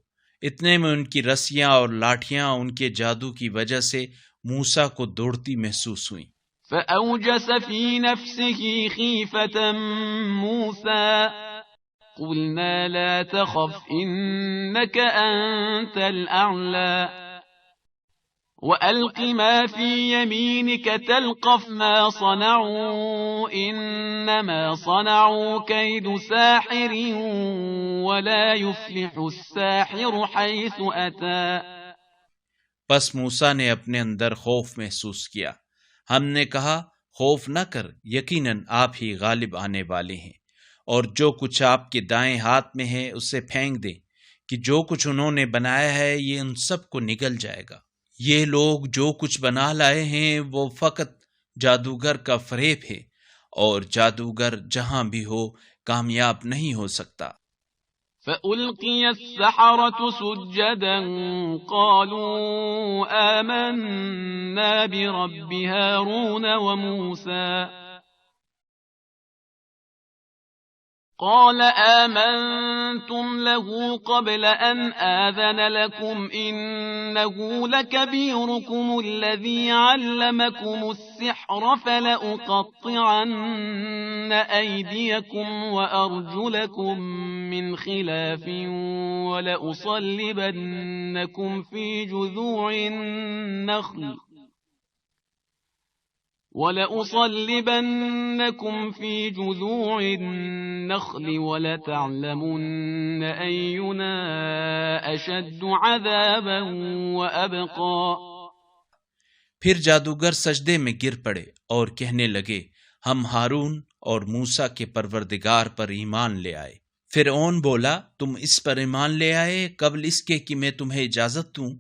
اتنے میں ان کی رسیاں اور لاٹھیاں ان کے جادو کی وجہ سے موسیٰ کو دوڑتی محسوس ہوئیں. فأوجس في نفسه خيفة موسى قلنا لا تخف إنك أنت الأعلى وألق ما في يمينك تلقف ما صنعوا إنما صنعوا كيد ساحر ولا يفلح الساحر حيث أتى. پس موسیٰ نے اپنے اندر خوف محسوس کیا. ہم نے کہا خوف نہ کر، یقیناً آپ ہی غالب آنے والے ہیں، اور جو کچھ آپ کے دائیں ہاتھ میں ہے اسے پھینک دیں کہ جو کچھ انہوں نے بنایا ہے یہ ان سب کو نگل جائے گا. یہ لوگ جو کچھ بنا لائے ہیں وہ فقط جادوگر کا فریب ہے، اور جادوگر جہاں بھی ہو کامیاب نہیں ہو سکتا. فألقي السحرة سجدا قالوا آمنا برب هارون وموسى قال آمنتم له قبل أن آذن لكم إنه لكبيركم الذي علمكم السحر فلأقطعن أيديكم وأرجلكم من خلاف ولأصلبنكم في جذوع النخل ولتعلمن أينا أشد عذابا وأبقى. پھر جادوگر سجدے میں گر پڑے اور کہنے لگے ہم ہارون اور موسیٰ کے پروردگار پر ایمان لے آئے. فرعون بولا تم اس پر ایمان لے آئے قبل اس کے کہ میں تمہیں اجازت دوں؟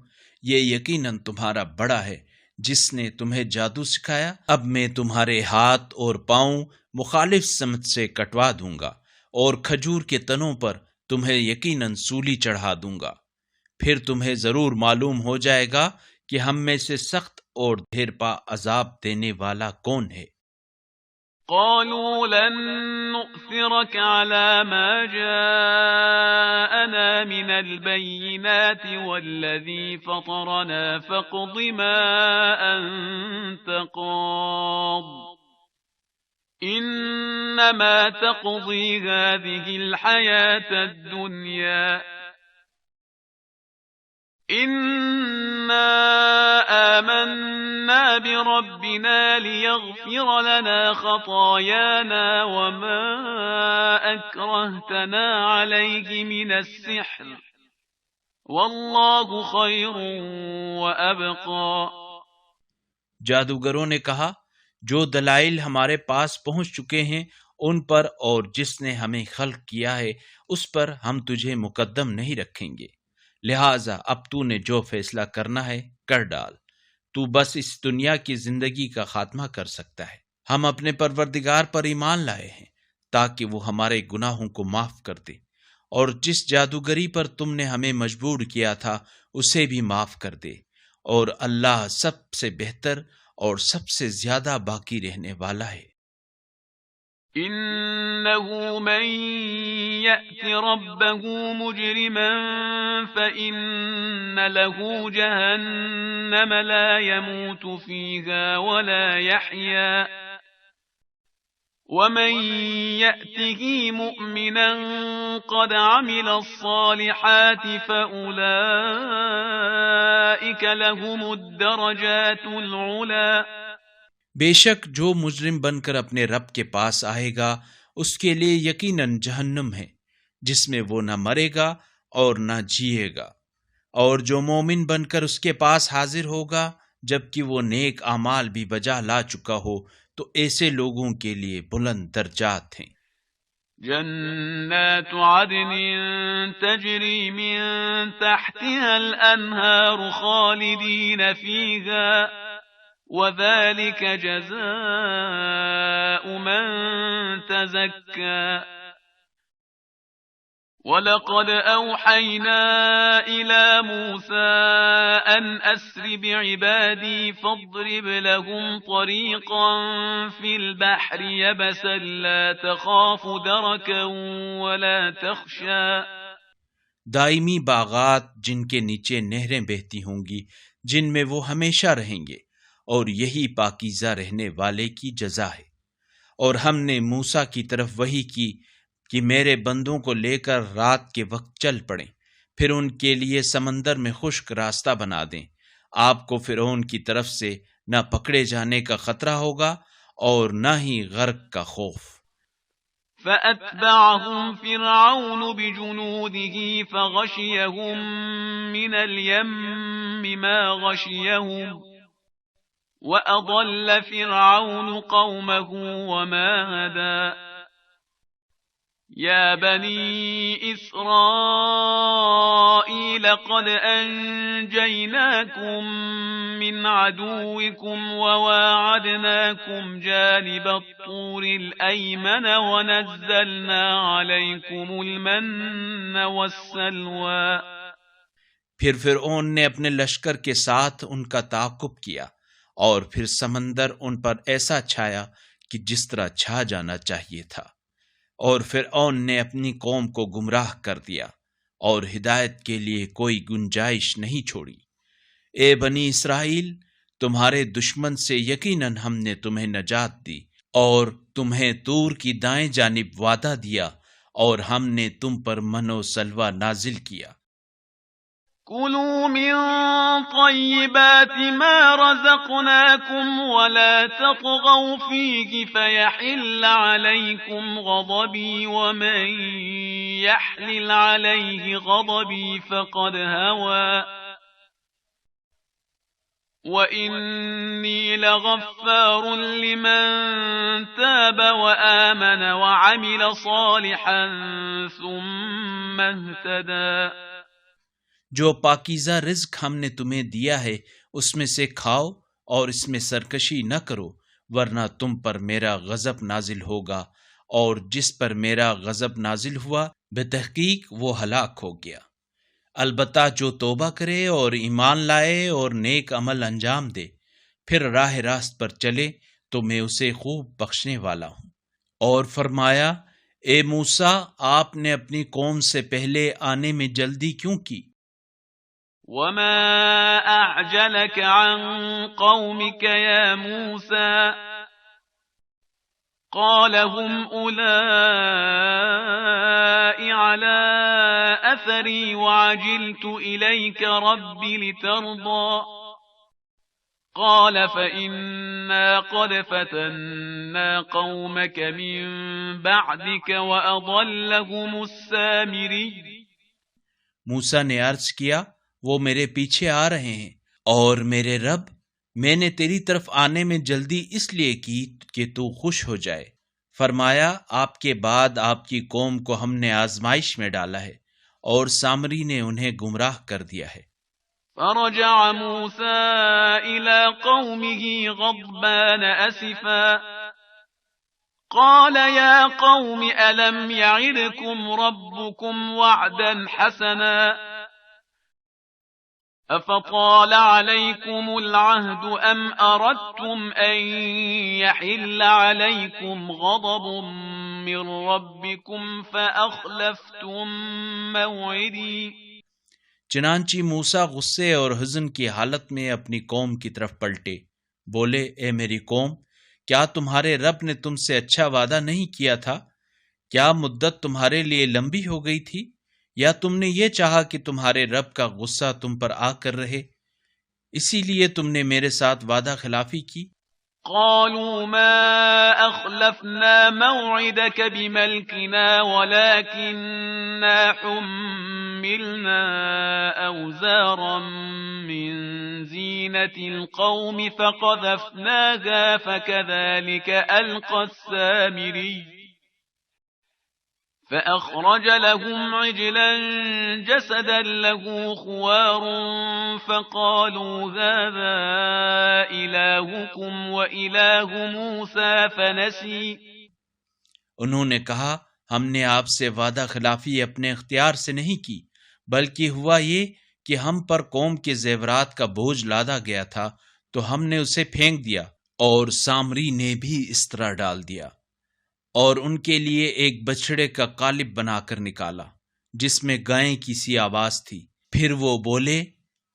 یہ یقیناً تمہارا بڑا ہے جس نے تمہیں جادو سکھایا. اب میں تمہارے ہاتھ اور پاؤں مخالف سمت سے کٹوا دوں گا اور کھجور کے تنوں پر تمہیں یقیناً سولی چڑھا دوں گا. پھر تمہیں ضرور معلوم ہو جائے گا کہ ہم میں سے سخت اور دیر پا عذاب دینے والا کون ہے۔ قالوا لن نؤثرك على ما جاءنا من البينات والذي فطرنا فاقض ما أنت قاض إنما تقضي هذه الحياة الدنيا إنا آمنا بربنا ليغفر لنا خطايانا وما أكرهتنا عليه من السحر والله خير وأبقى۔ جادوگروں نے کہا، جو دلائل ہمارے پاس پہنچ چکے ہیں ان پر اور جس نے ہمیں خلق کیا ہے اس پر ہم تجھے مقدم نہیں رکھیں گے، لہٰذا اب تو نے جو فیصلہ کرنا ہے کر ڈال، تو بس اس دنیا کی زندگی کا خاتمہ کر سکتا ہے۔ ہم اپنے پروردگار پر ایمان لائے ہیں تاکہ وہ ہمارے گناہوں کو معاف کر دے، اور جس جادوگری پر تم نے ہمیں مجبور کیا تھا اسے بھی معاف کر دے، اور اللہ سب سے بہتر اور سب سے زیادہ باقی رہنے والا ہے۔ إنه من يأت ربه مجرما فإن له جهنم لا يموت فيها ولا يحيا ومن يأته مؤمنا قد عمل الصالحات فأولئك لهم الدرجات العلا۔ بے شک جو مجرم بن کر اپنے رب کے پاس آئے گا اس کے لیے یقیناً جہنم ہے جس میں وہ نہ مرے گا اور نہ جیے گا، اور جو مومن بن کر اس کے پاس حاضر ہوگا جبکہ وہ نیک اعمال بھی بجا لا چکا ہو تو ایسے لوگوں کے لیے بلند درجات ہیں۔ جنات عدن تجری من تحتها الانہار خالدین فیہا وذلك جزاء من تزكى وَلَقَدْ أَوْحَيْنَا إِلَى مُوسَىٰ أَنْ أَسْرِ بِعِبَادِي فَاضْرِبْ لَهُمْ طَرِيقًا فِي الْبَحْرِ يَبَسًا لَا تَخَافُ دَرَكًا وَلَا تَخْشَىٰ۔ دائمی باغات جن کے نیچے نہریں بہتی ہوں گی، جن میں وہ ہمیشہ رہیں گے، اور یہی پاکیزہ رہنے والے کی جزا ہے۔ اور ہم نے موسیٰ کی طرف وحی کی کہ میرے بندوں کو لے کر رات کے وقت چل پڑیں، پھر ان کے لیے سمندر میں خشک راستہ بنا دیں، آپ کو فرعون کی طرف سے نہ پکڑے جانے کا خطرہ ہوگا اور نہ ہی غرق کا خوف۔ فَأَتْبَعَهُمْ فِرْعَوْنُ بِجُنُودِهِ فَغَشِيَهُمْ مِنَ الْيَمِّ مَا غَشِيَهُمْ وَأَضَلَّ فِرْعَوْنُ قَوْمَهُ وَمَا هَدَىٰ۔ يَا بَنِي إِسْرَائِيلَ قَدْ أَنْجَيْنَاكُمْ مِنْ عَدُوِّكُمْ وَوَاعَدْنَاكُمْ جَانِبَ الطُّورِ الْأَيْمَنَ وَنَزَّلْنَا عَلَيْكُمُ الْمَنَّ وَالسَّلْوَىٰ۔ پھر فرعون نے اپنے لشکر کے ساتھ ان کا تعاقب کیا، اور پھر سمندر ان پر ایسا چھایا کہ جس طرح چھا جانا چاہیے تھا، اور فرعون نے اپنی قوم کو گمراہ کر دیا اور ہدایت کے لیے کوئی گنجائش نہیں چھوڑی۔ اے بنی اسرائیل، تمہارے دشمن سے یقیناً ہم نے تمہیں نجات دی اور تمہیں طور کی دائیں جانب وعدہ دیا، اور ہم نے تم پر من و سلوہ نازل کیا۔ كُلُوا مِن طَيِّبَاتِ مَا رَزَقْنَاكُمْ وَلَا تَطْغَوْا فِيهِ فَيَحِلَّ عَلَيْكُمْ غَضَبِي وَمَن يَحْلِلْ عَلَيْهِ غَضَبِي فَقَدْ هَوَىٰ وَإِنِّي لَغَفَّارٌ لِمَن تَابَ وَآمَنَ وَعَمِلَ صَالِحًا ثُمَّ اهْتَدَىٰ۔ جو پاکیزہ رزق ہم نے تمہیں دیا ہے اس میں سے کھاؤ اور اس میں سرکشی نہ کرو، ورنہ تم پر میرا غضب نازل ہوگا، اور جس پر میرا غضب نازل ہوا بتحقیق وہ ہلاک ہو گیا۔ البتہ جو توبہ کرے اور ایمان لائے اور نیک عمل انجام دے پھر راہ راست پر چلے تو میں اسے خوب بخشنے والا ہوں۔ اور فرمایا، اے موسیٰ، آپ نے اپنی قوم سے پہلے آنے میں جلدی کیوں کی؟ وما أعجلك عن قومك يا موسى قال هم أولئك على أثري وعجلت إليك رب لترضى قال فإنا قد فتنا قومك من بعدك وأضلهم السامري۔ موسیٰ نے عرض کیا، وہ میرے پیچھے آ رہے ہیں، اور میرے رب، میں نے تیری طرف آنے میں جلدی اس لیے کی کہ تو خوش ہو جائے۔ فرمایا، آپ کے بعد آپ کی قوم کو ہم نے آزمائش میں ڈالا ہے اور سامری نے انہیں گمراہ کر دیا ہے۔ فرجع موسى إلى قومه غضبان أسفا قال يا قوم ألم يعدكم ربكم وعدا حسنا أفطال عليكم العهد أم أردتم أن يحل عليكم غضب من ربكم فأخلفتم موعدي۔ چنانچہ موسیٰ غصے اور حزن کی حالت میں اپنی قوم کی طرف پلٹے، بولے، اے میری قوم، کیا تمہارے رب نے تم سے اچھا وعدہ نہیں کیا تھا؟ کیا مدت تمہارے لیے لمبی ہو گئی تھی، یا تم نے یہ چاہا کہ تمہارے رب کا غصہ تم پر آ کر رہے، اسی لیے تم نے میرے ساتھ وعدہ خلافی کی؟ قالوا ما أخلفنا موعدك بملكنا ولكننا حملنا أوزارا من زينة القوم فقذفناها فكذلك ألقى السامري فأخرج لهم عجلا جسدا له خوار فقالوا هذا إلهكم وإله موسى فنسي۔ انہوں نے کہا، ہم نے آپ سے وعدہ خلافی اپنے اختیار سے نہیں کی، بلکہ ہوا یہ کہ ہم پر قوم کے زیورات کا بوجھ لادا گیا تھا تو ہم نے اسے پھینک دیا، اور سامری نے بھی اس طرح ڈال دیا، اور ان کے لیے ایک بچھڑے کا قالب بنا کر نکالا جس میں گائیں کی سی آواز تھی۔ پھر وہ بولے،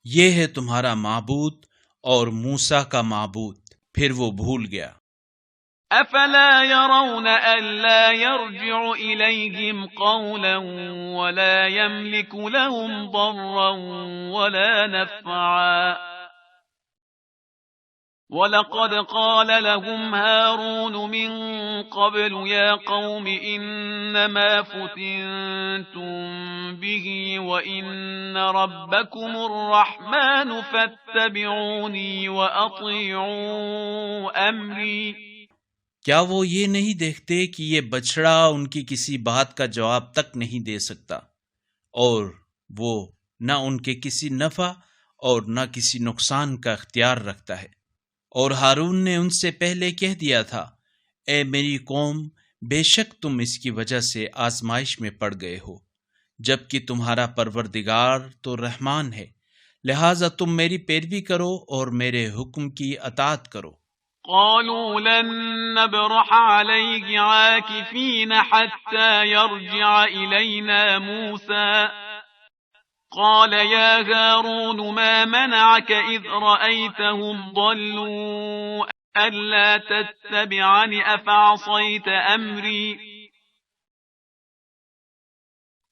یہ ہے تمہارا معبود اور موسیٰ کا معبود۔ پھر وہ بھول گیا۔ افلا يرون الا يرجع اليهم قولا ولا يملك لهم ضرا ولا نفعا وَلَقَدْ قَالَ لَهُمْ هَارُونُ مِنْ قَبْلُ يَا قَوْمِ إِنَّمَا فُتِنْتُمْ بِهِ وَإِنَّ رَبَّكُمُ الرَّحْمَنُ فَاتَّبِعُونِي وَأَطِيعُوا أَمْرِي۔ کیا وہ یہ نہیں دیکھتے کہ یہ بچڑا ان کی کسی بات کا جواب تک نہیں دے سکتا، اور وہ نہ ان کے کسی نفع اور نہ کسی نقصان کا اختیار رکھتا ہے؟ اور ہارون نے ان سے پہلے کہہ دیا تھا، اے میری قوم، بے شک تم اس کی وجہ سے آزمائش میں پڑ گئے ہو، جبکہ تمہارا پروردگار تو رحمان ہے، لہٰذا تم میری پیروی کرو اور میرے حکم کی اطاعت کرو۔ قالوا لن نبرح عليه عاكفين حتى يرجع إلينا موسى قال يا هارون ما منعك إذ رأيتهم ضلوا ألا تتبعني أفعصيت أمري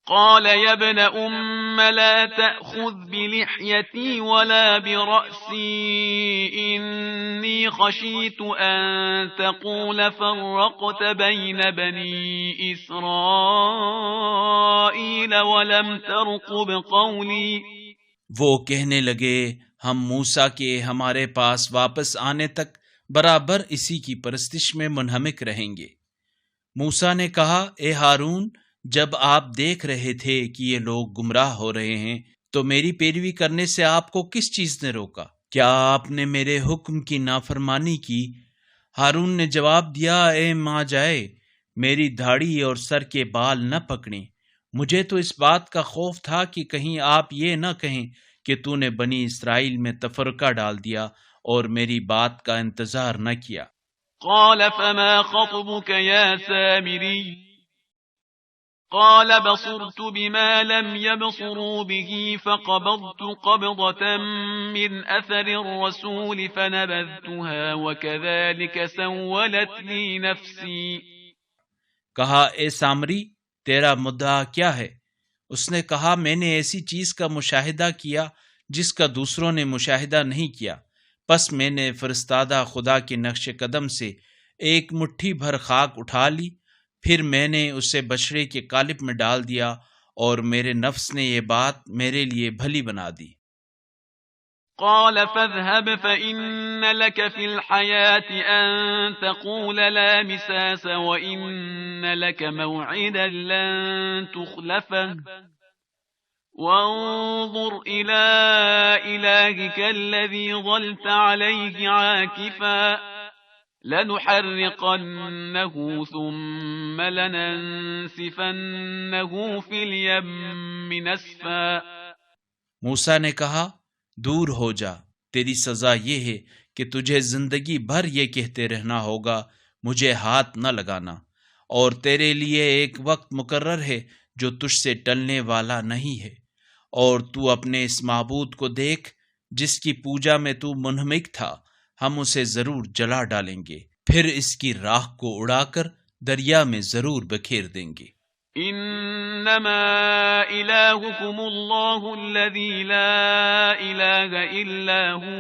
قال يا ابن أم لا تأخذ بلحيتي ولا برأسي إني خشيت أن تقول فرقت بين بني إسرائيل ولم ترقب قولي۔ وہ کہنے لگے، ہم موسیٰ کے ہمارے پاس واپس آنے تک برابر اسی کی پرستش میں منہمک رہیں گے۔ موسیٰ نے کہا، اے ہارون، جب آپ دیکھ رہے تھے کہ یہ لوگ گمراہ ہو رہے ہیں تو میری پیروی کرنے سے آپ کو کس چیز نے روکا؟ کیا آپ نے میرے حکم کی نافرمانی کی؟ ہارون نے جواب دیا، اے ماں جائے، میری دھاڑی اور سر کے بال نہ پکڑیں مجھے تو اس بات کا خوف تھا کہ کہیں آپ یہ نہ کہیں کہ تو نے بنی اسرائیل میں تفرقہ ڈال دیا اور میری بات کا انتظار نہ کیا۔ قال فما خطبك يا سامري قال بصرت بما لم يبصروا به فقبضت قبضة من أثر الرسول فنبذتها وكذلك سولت لي نفسي۔ کہا اے سامری تیرا مدعا کیا ہے؟ اس نے کہا میں نے ایسی چیز کا مشاہدہ کیا جس کا دوسروں نے مشاہدہ نہیں کیا، پس میں نے فرستادہ خدا کے نقش قدم سے ایک مٹھی بھر خاک اٹھا لی، پھر میں نے اسے بچڑے کے قالب میں ڈال دیا اور میرے نفس نے یہ بات میرے لیے بھلی بنا دی۔ قال فاذهب فإن لك في الحياة أن تقول لا مساس وإن لك موعدا لن تخلفه وانظر إلى إلهك الذي ظلت عليه عاكفا لنحرقنه ثم لننسفنه في اليم نسفا۔ موسیٰ نے کہا دور ہو جا، تیری سزا یہ ہے کہ تجھے زندگی بھر یہ کہتے رہنا ہوگا مجھے ہاتھ نہ لگانا، اور تیرے لیے ایک وقت مقرر ہے جو تجھ سے ٹلنے والا نہیں ہے، اور تو اپنے اس معبود کو دیکھ جس کی پوجا میں تو منہمک تھا، ہم اسے ضرور جلا ڈالیں گے، پھر اس کی راکھ کو اڑا کر دریا میں ضرور بکھیر دیں گے۔ انما الہکم اللہ الذی لا الہ الا ہو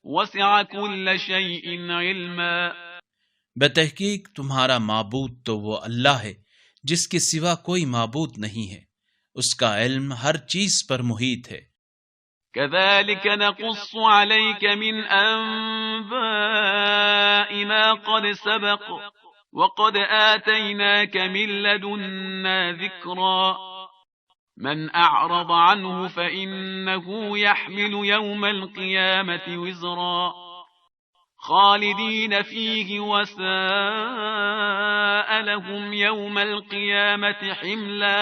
وسع کل شیء علما۔ بتحقیق تمہارا معبود تو وہ اللہ ہے جس کے سوا کوئی معبود نہیں ہے، اس کا علم ہر چیز پر محیط ہے۔ كذلك نقص عليك من أنباء ما قد سبق وقد آتيناك من لدنا ذكرا من أعرض عنه فإنه يحمل يوم القيامة وزرا خالدين فيه وساء لهم يوم القيامة حملا۔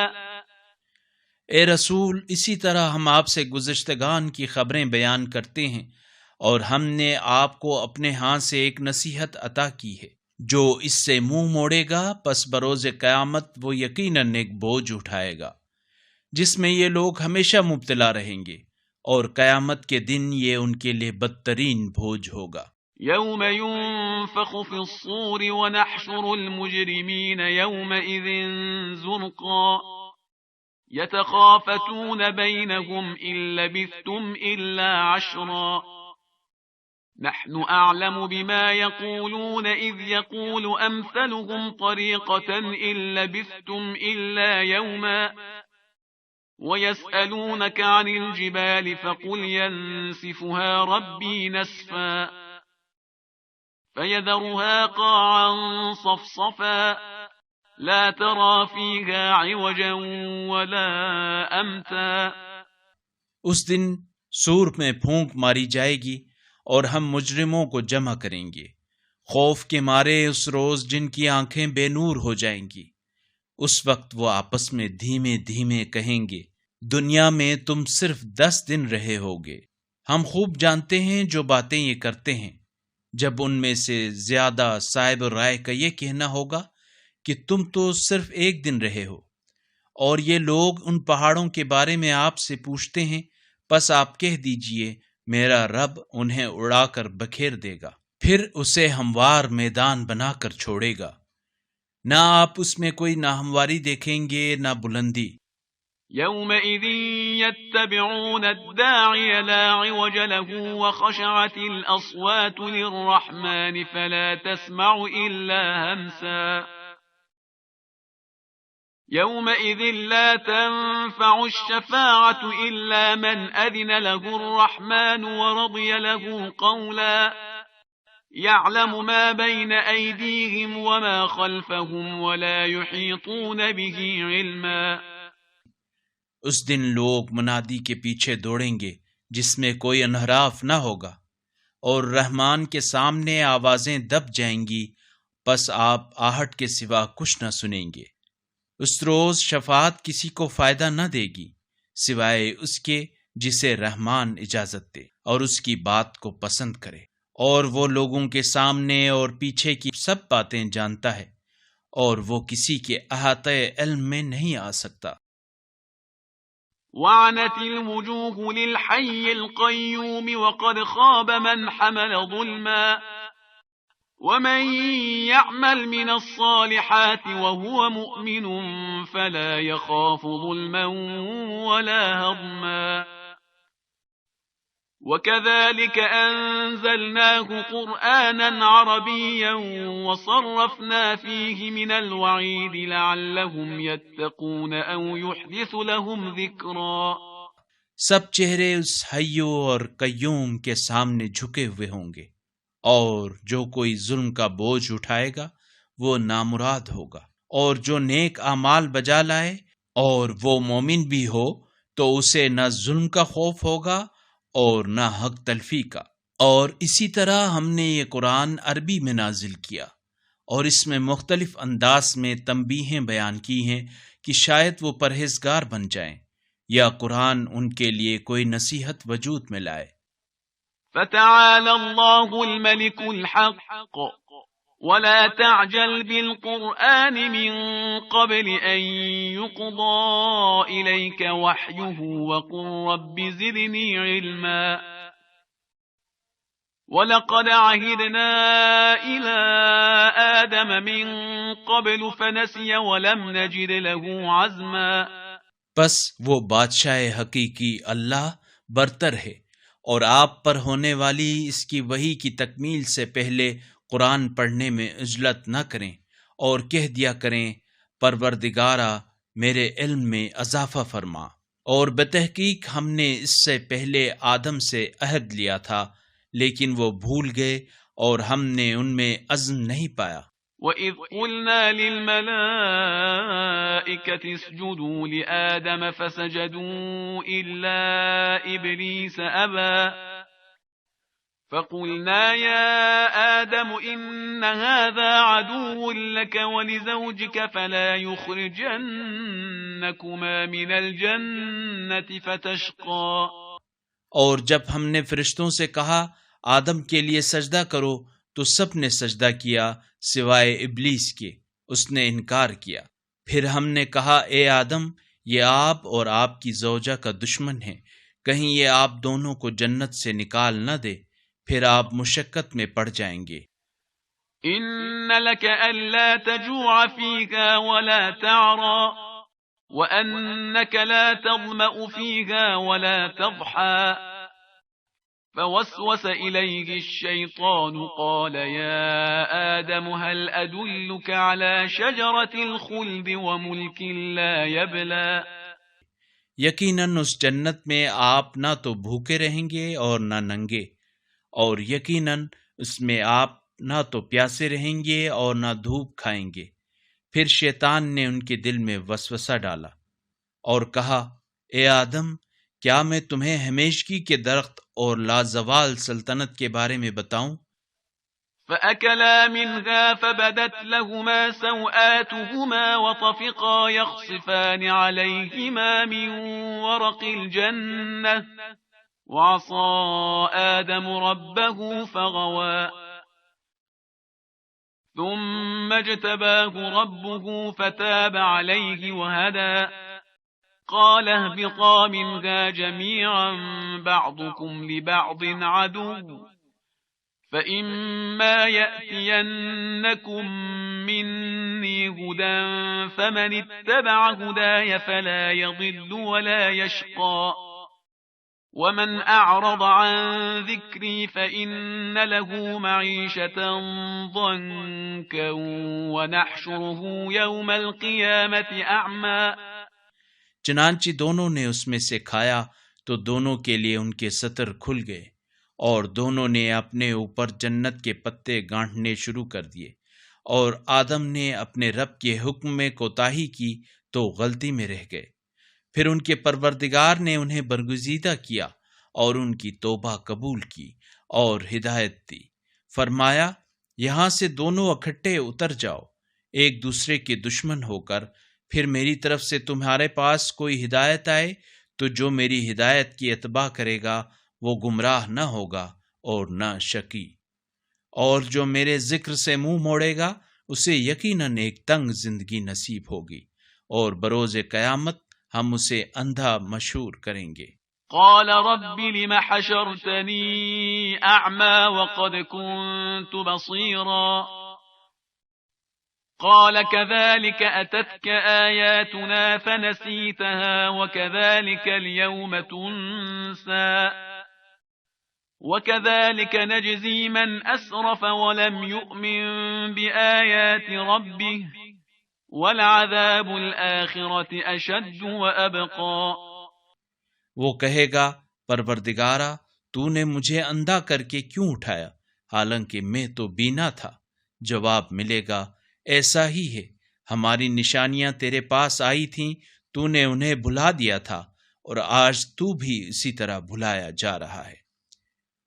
اے رسول، اسی طرح ہم آپ سے گزشتگان کی خبریں بیان کرتے ہیں، اور ہم نے آپ کو اپنے ہاں سے ایک نصیحت عطا کی ہے، جو اس سے منہ موڑے گا پس بروز قیامت وہ یقیناً ایک بوجھ اٹھائے گا جس میں یہ لوگ ہمیشہ مبتلا رہیں گے، اور قیامت کے دن یہ ان کے لیے بدترین بوجھ ہوگا۔ يوم ينفخ في الصور ونحشر المجرمين يومئذ زرقا يتخافتون بينهم إن لبثتم إلا عشرا نحن أعلم بما يقولون إذ يقول أمثلهم طريقة إن لبثتم إلا يوما ويسألونك عن الجبال فقل ينسفها ربي نسفا فيذرها قاعا صفصفا لا ترى فيها عوجا ولا امتا۔ اس دن سور میں پھونک ماری جائے گی اور ہم مجرموں کو جمع کریں گے، خوف کے مارے اس روز جن کی آنکھیں بے نور ہو جائیں گی۔ اس وقت وہ آپس میں دھیمے دھیمے کہیں گے دنیا میں تم صرف 10 دن رہے ہوگے، ہم خوب جانتے ہیں جو باتیں یہ کرتے ہیں۔ جب ان میں سے زیادہ صاحب رائے کا یہ کہنا ہوگا کہ تم تو صرف 1 دن رہے ہو، اور یہ لوگ ان پہاڑوں کے بارے میں آپ سے پوچھتے ہیں، پس آپ کہہ دیجئے میرا رب انہیں اڑا کر بکھیر دے گا، پھر اسے ہموار میدان بنا کر چھوڑے گا، نہ آپ اس میں کوئی نہ ہمواری دیکھیں گے نہ بلندی۔ يومئذ يتبعون الداعي لا عوج له وخشعت الأصوات للرحمن فلا تسمع إلا همسا يومئذ لا تنفع الشفاعة إلا من أذن له الرحمن ورضي له قولا يعلم ما بين أيديهم وما خلفهم ولا يحيطون به علما۔ اس دن لوگ منادی کے پیچھے دوڑیں گے جس میں کوئی انحراف نہ ہوگا، اور رحمان کے سامنے آوازیں دب جائیں گی، پس آپ آہٹ کے سوا کچھ نہ سنیں گے۔ اس روز شفاعت کسی کو فائدہ نہ دے گی سوائے اس کے جسے رحمان اجازت دے اور اس کی بات کو پسند کرے، اور وہ لوگوں کے سامنے اور پیچھے کی سب باتیں جانتا ہے، اور وہ کسی کے احاطہ علم میں نہیں آ سکتا۔ وعنت الوجوه للحي القيوم وقد خاب من حمل ظلما ومن يعمل من الصالحات وهو مؤمن فلا يخاف ظلما ولا هضما وكذلك أنزلناه قرآنا عربيا وصرفنا فيه من الوعيد لعلهم يتقون أو يحدث لهم ذكرا۔ سب چہرے اس حیو اور قیوم کے سامنے جھکے ہوئے ہوں گے، اور جو کوئی ظلم کا بوجھ اٹھائے گا وہ نامراد ہوگا، اور جو نیک اعمال بجا لائے اور وہ مومن بھی ہو تو اسے نہ ظلم کا خوف ہوگا اور نہ حق تلفی کا۔ اور اسی طرح ہم نے یہ قرآن عربی میں نازل کیا، اور اس میں مختلف انداز میں تنبیہیں بیان کی ہیں کہ شاید وہ پرہیزگار بن جائیں یا قرآن ان کے لیے کوئی نصیحت وجود میں لائے۔ فتعالى الله الملك الحق ولا تعجل بالقرآن من قبل أن يقضى إليك وحيه وقل رب زدني علما ولقد عهدنا إلى آدم من قبل فنسي ولم نجد له عزما۔ بس وہ بادشاہ حقیقی اللہ برتر ہے، اور آپ پر ہونے والی اس کی وحی کی تکمیل سے پہلے قرآن پڑھنے میں عجلت نہ کریں، اور کہہ دیا کریں پروردگارا میرے علم میں اضافہ فرما۔ اور بتحقیق ہم نے اس سے پہلے آدم سے عہد لیا تھا، لیکن وہ بھول گئے اور ہم نے ان میں عزم نہیں پایا۔ وَإِذْ قُلْنَا لِلْمَلَائِكَةِ اسْجُدُوا لِآدَمَ فَسَجَدُوا إِلَّا إِبْلِيسَ أَبَى فَقُلْنَا يَا آدَمُ إِنَّ هَذَا عَدُوٌّ لَكَ وَلِزَوْجِكَ فَلَا يُخْرِجَنَّكُمَا مِنَ الْجَنَّةِ فَتَشْقَى۔ اور جب ہم نے فرشتوں سے کہا آدم کے لیے سجدہ کرو تو سب نے سجدہ کیا سوائے ابلیس کے، اس نے انکار کیا۔ پھر ہم نے کہا اے آدم، یہ آپ اور آپ کی زوجہ کا دشمن ہے، کہیں یہ آپ دونوں کو جنت سے نکال نہ دے، پھر آپ مشقت میں پڑ جائیں گے۔ إِنَّ لَكَ أَلَّا تَجُوعَ فِيهَا وَلَا تَعْرَى وَأَنَّكَ لَا تَظْمَأُ فِيهَا وَلَا تَضْحَى فوسوس إليه الشيطان قال يا آدم هل أدلك على شجرة الخلد وملك لا يبلى۔ یقیناً اس جنت میں آپ نہ تو بھوکے رہیں گے اور نہ ننگے، اور یقیناً اس میں آپ نہ تو پیاسے رہیں گے اور نہ دھوپ کھائیں گے۔ پھر شیطان نے ان کے دل میں وسوسہ ڈالا اور کہا اے آدم، کیا میں تمہیں ہمیشگی کے درخت اور لازوال سلطنت کے بارے میں بتاؤں؟ فَأَكَلَا مِنْهَا فَبَدَتْ لَهُمَا سَوْآتُهُمَا وَطَفِقَا يَخْصِفَانِ عَلَيْهِمَا مِنْ وَرَقِ الْجَنَّةِ وَعَصَى آدَمُ رَبَّهُ فَغَوَى ثُمَّ اجْتَبَاهُ رَبُّهُ فَتَابَ عَلَيْهِ وَهَدَى قال اهبطا منها جميعا بعضكم لبعض عدو فإما يأتينكم مني هدى فمن اتبع هداي فلا يضل ولا يشقى ومن أعرض عن ذكري فإن له معيشة ضنكا ونحشره يوم القيامة أعمى۔ چنانچہ دونوں نے اس میں سے کھایا تو دونوں کے لیے ان کے سطر کھل گئے، اور دونوں نے اپنے اوپر جنت کے پتے گانٹھنے شروع کر دیے، اور آدم نے اپنے رب کے حکم میں کوتاہی کی تو غلطی میں رہ گئے۔ پھر ان کے پروردگار نے انہیں برگزیدہ کیا اور ان کی توبہ قبول کی اور ہدایت دی۔ فرمایا یہاں سے دونوں اکٹھے اتر جاؤ ایک دوسرے کے دشمن ہو کر، پھر میری طرف سے تمہارے پاس کوئی ہدایت آئے تو جو میری ہدایت کی اتباع کرے گا وہ گمراہ نہ ہوگا اور نہ شقی، اور جو میرے ذکر سے منہ موڑے گا اسے یقیناً ایک تنگ زندگی نصیب ہوگی، اور بروز قیامت ہم اسے اندھا مشہور کریں گے۔ قال رب لم حشرتني أعمى وقد كنت بصيرا قال كذلك أتتك آياتنا فنسيتها وكذلك اليوم تنسى وكذلك نجزي من أسرف ولم يؤمن بآيات ربه ولعذاب الآخرة أشد وأبقى۔ وہ کہے گا پروردگارا تو نے مجھے اندھا کر کے کیوں اٹھایا حالانکہ میں تو بینا تھا۔ جواب ملے گا ایسا ہی ہے، ہماری نشانیاں تیرے پاس آئی تھیں، تو نے انہیں بھلا دیا تھا، اور آج تو بھی اسی طرح بھلایا جا رہا ہے۔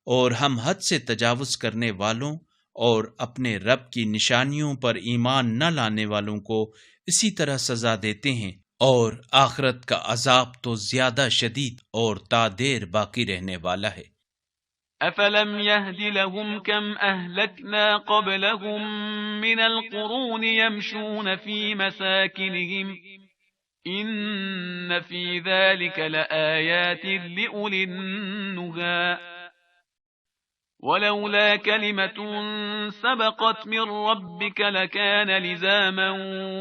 اور ہم حد سے تجاوز کرنے والوں اور اپنے رب کی نشانیوں پر ایمان نہ لانے والوں کو اسی طرح سزا دیتے ہیں، اور آخرت کا عذاب تو زیادہ شدید اور تا دیر باقی رہنے والا ہے۔ أفلم يهد لهم كم أهلكنا قبلهم من القرون يمشون في مساكنهم إن في ذلك لآيات لأولي النهى ولولا كلمة سبقت من ربك لكان لزاما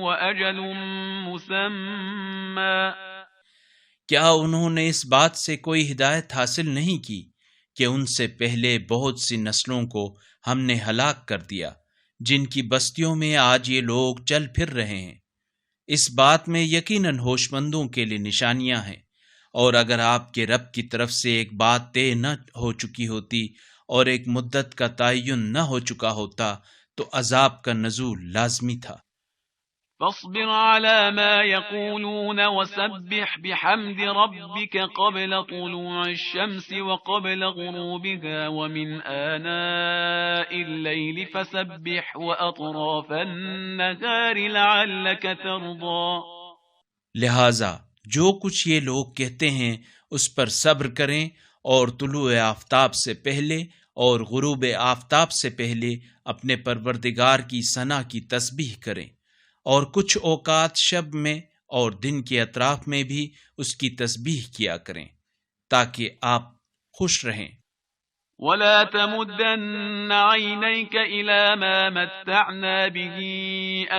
وأجل مسمى۔ کیا انہوں نے اس بات سے کوئی ہدایت حاصل نہیں کی کہ ان سے پہلے بہت سی نسلوں کو ہم نے ہلاک کر دیا جن کی بستیوں میں آج یہ لوگ چل پھر رہے ہیں؟ اس بات میں یقیناً ہوش مندوں کے لیے نشانیاں ہیں، اور اگر آپ کے رب کی طرف سے ایک بات طے نہ ہو چکی ہوتی اور ایک مدت کا تعین نہ ہو چکا ہوتا تو عذاب کا نزول لازمی تھا۔ فاصبر على ما يقولون وسبح بحمد ربك قبل طلوع الشمس وقبل غروبها ومن آناء الليل فسبح وأطراف النهار لعلك ترضى۔ لہذا جو کچھ یہ لوگ کہتے ہیں اس پر صبر کریں، اور طلوع آفتاب سے پہلے اور غروب آفتاب سے پہلے اپنے پروردگار کی ثنا کی تسبیح کریں، اور کچھ اوقات شب میں اور دن کے اطراف میں بھی اس کی تسبیح کیا کریں تاکہ آپ خوش رہیں۔ ولا تمدن عينيك إلى ما متعنا به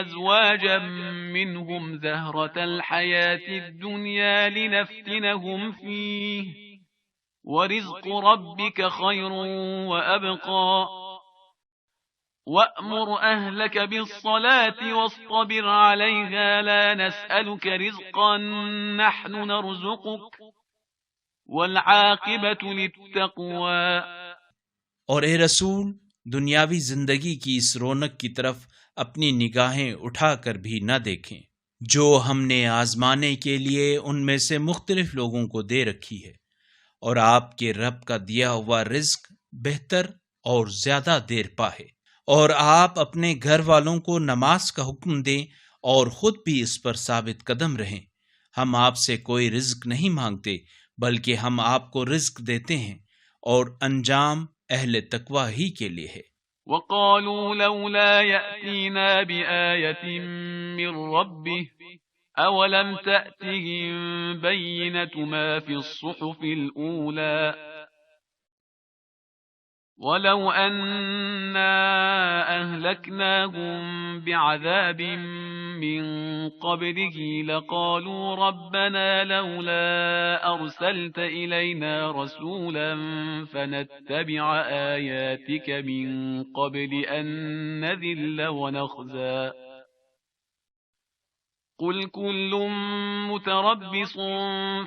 أزواجا منهم زهرة الحياة الدنيا لنفتنهم فيه ورزق ربك خير وأبقى وأمر أهلك بالصلاة واصطبر عليها لا نسألك رزقا نحن نرزقك والعاقبة للتقوى۔ اور اے رسول، دنیاوی زندگی کی اس رونق کی طرف اپنی نگاہیں اٹھا کر بھی نہ دیکھیں جو ہم نے آزمانے کے لیے ان میں سے مختلف لوگوں کو دے رکھی ہے، اور آپ کے رب کا دیا ہوا رزق بہتر اور زیادہ دیر پا ہے، اور آپ اپنے گھر والوں کو نماز کا حکم دیں اور خود بھی اس پر ثابت قدم رہیں۔ ہم آپ سے کوئی رزق نہیں مانگتے بلکہ ہم آپ کو رزق دیتے ہیں، اور انجام اہل تقوی ہی کے لیے ہے۔ وقالوا لولا يأتينا بآية من ربه أولم تأتهم بينة ما في الصحف الأولى ولو أنا أهلكناهم بعذاب من قبله لقالوا ربنا لولا أرسلت إلينا رسولا فنتبع آياتك من قبل أن نذل ونخزى قل كل متربص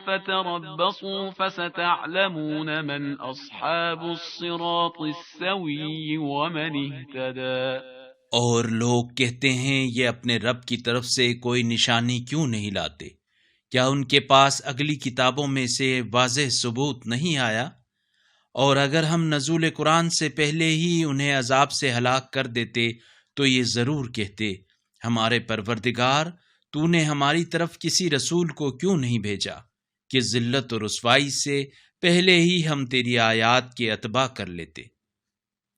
فتربصوا فستعلمون من أصحاب الصراط السوي ومن اهتدى۔ اور لوگ کہتے ہیں یہ اپنے رب کی طرف سے کوئی نشانی کیوں نہیں لاتے؟ کیا ان کے پاس اگلی کتابوں میں سے واضح ثبوت نہیں آیا؟ اور اگر ہم نزول قرآن سے پہلے ہی انہیں عذاب سے ہلاک کر دیتے تو یہ ضرور کہتے ہمارے پروردگار تو نے ہماری طرف کسی رسول کو کیوں نہیں بھیجا کہ ذلت اور رسوائی سے پہلے ہی ہم تیری آیات کے اتباع کر لیتے؟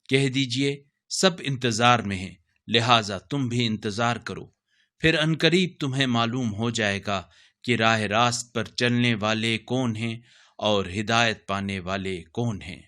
کہہ دیجئے سب انتظار میں ہیں، لہٰذا تم بھی انتظار کرو، پھر عنقریب تمہیں معلوم ہو جائے گا کہ راہ راست پر چلنے والے کون ہیں اور ہدایت پانے والے کون ہیں۔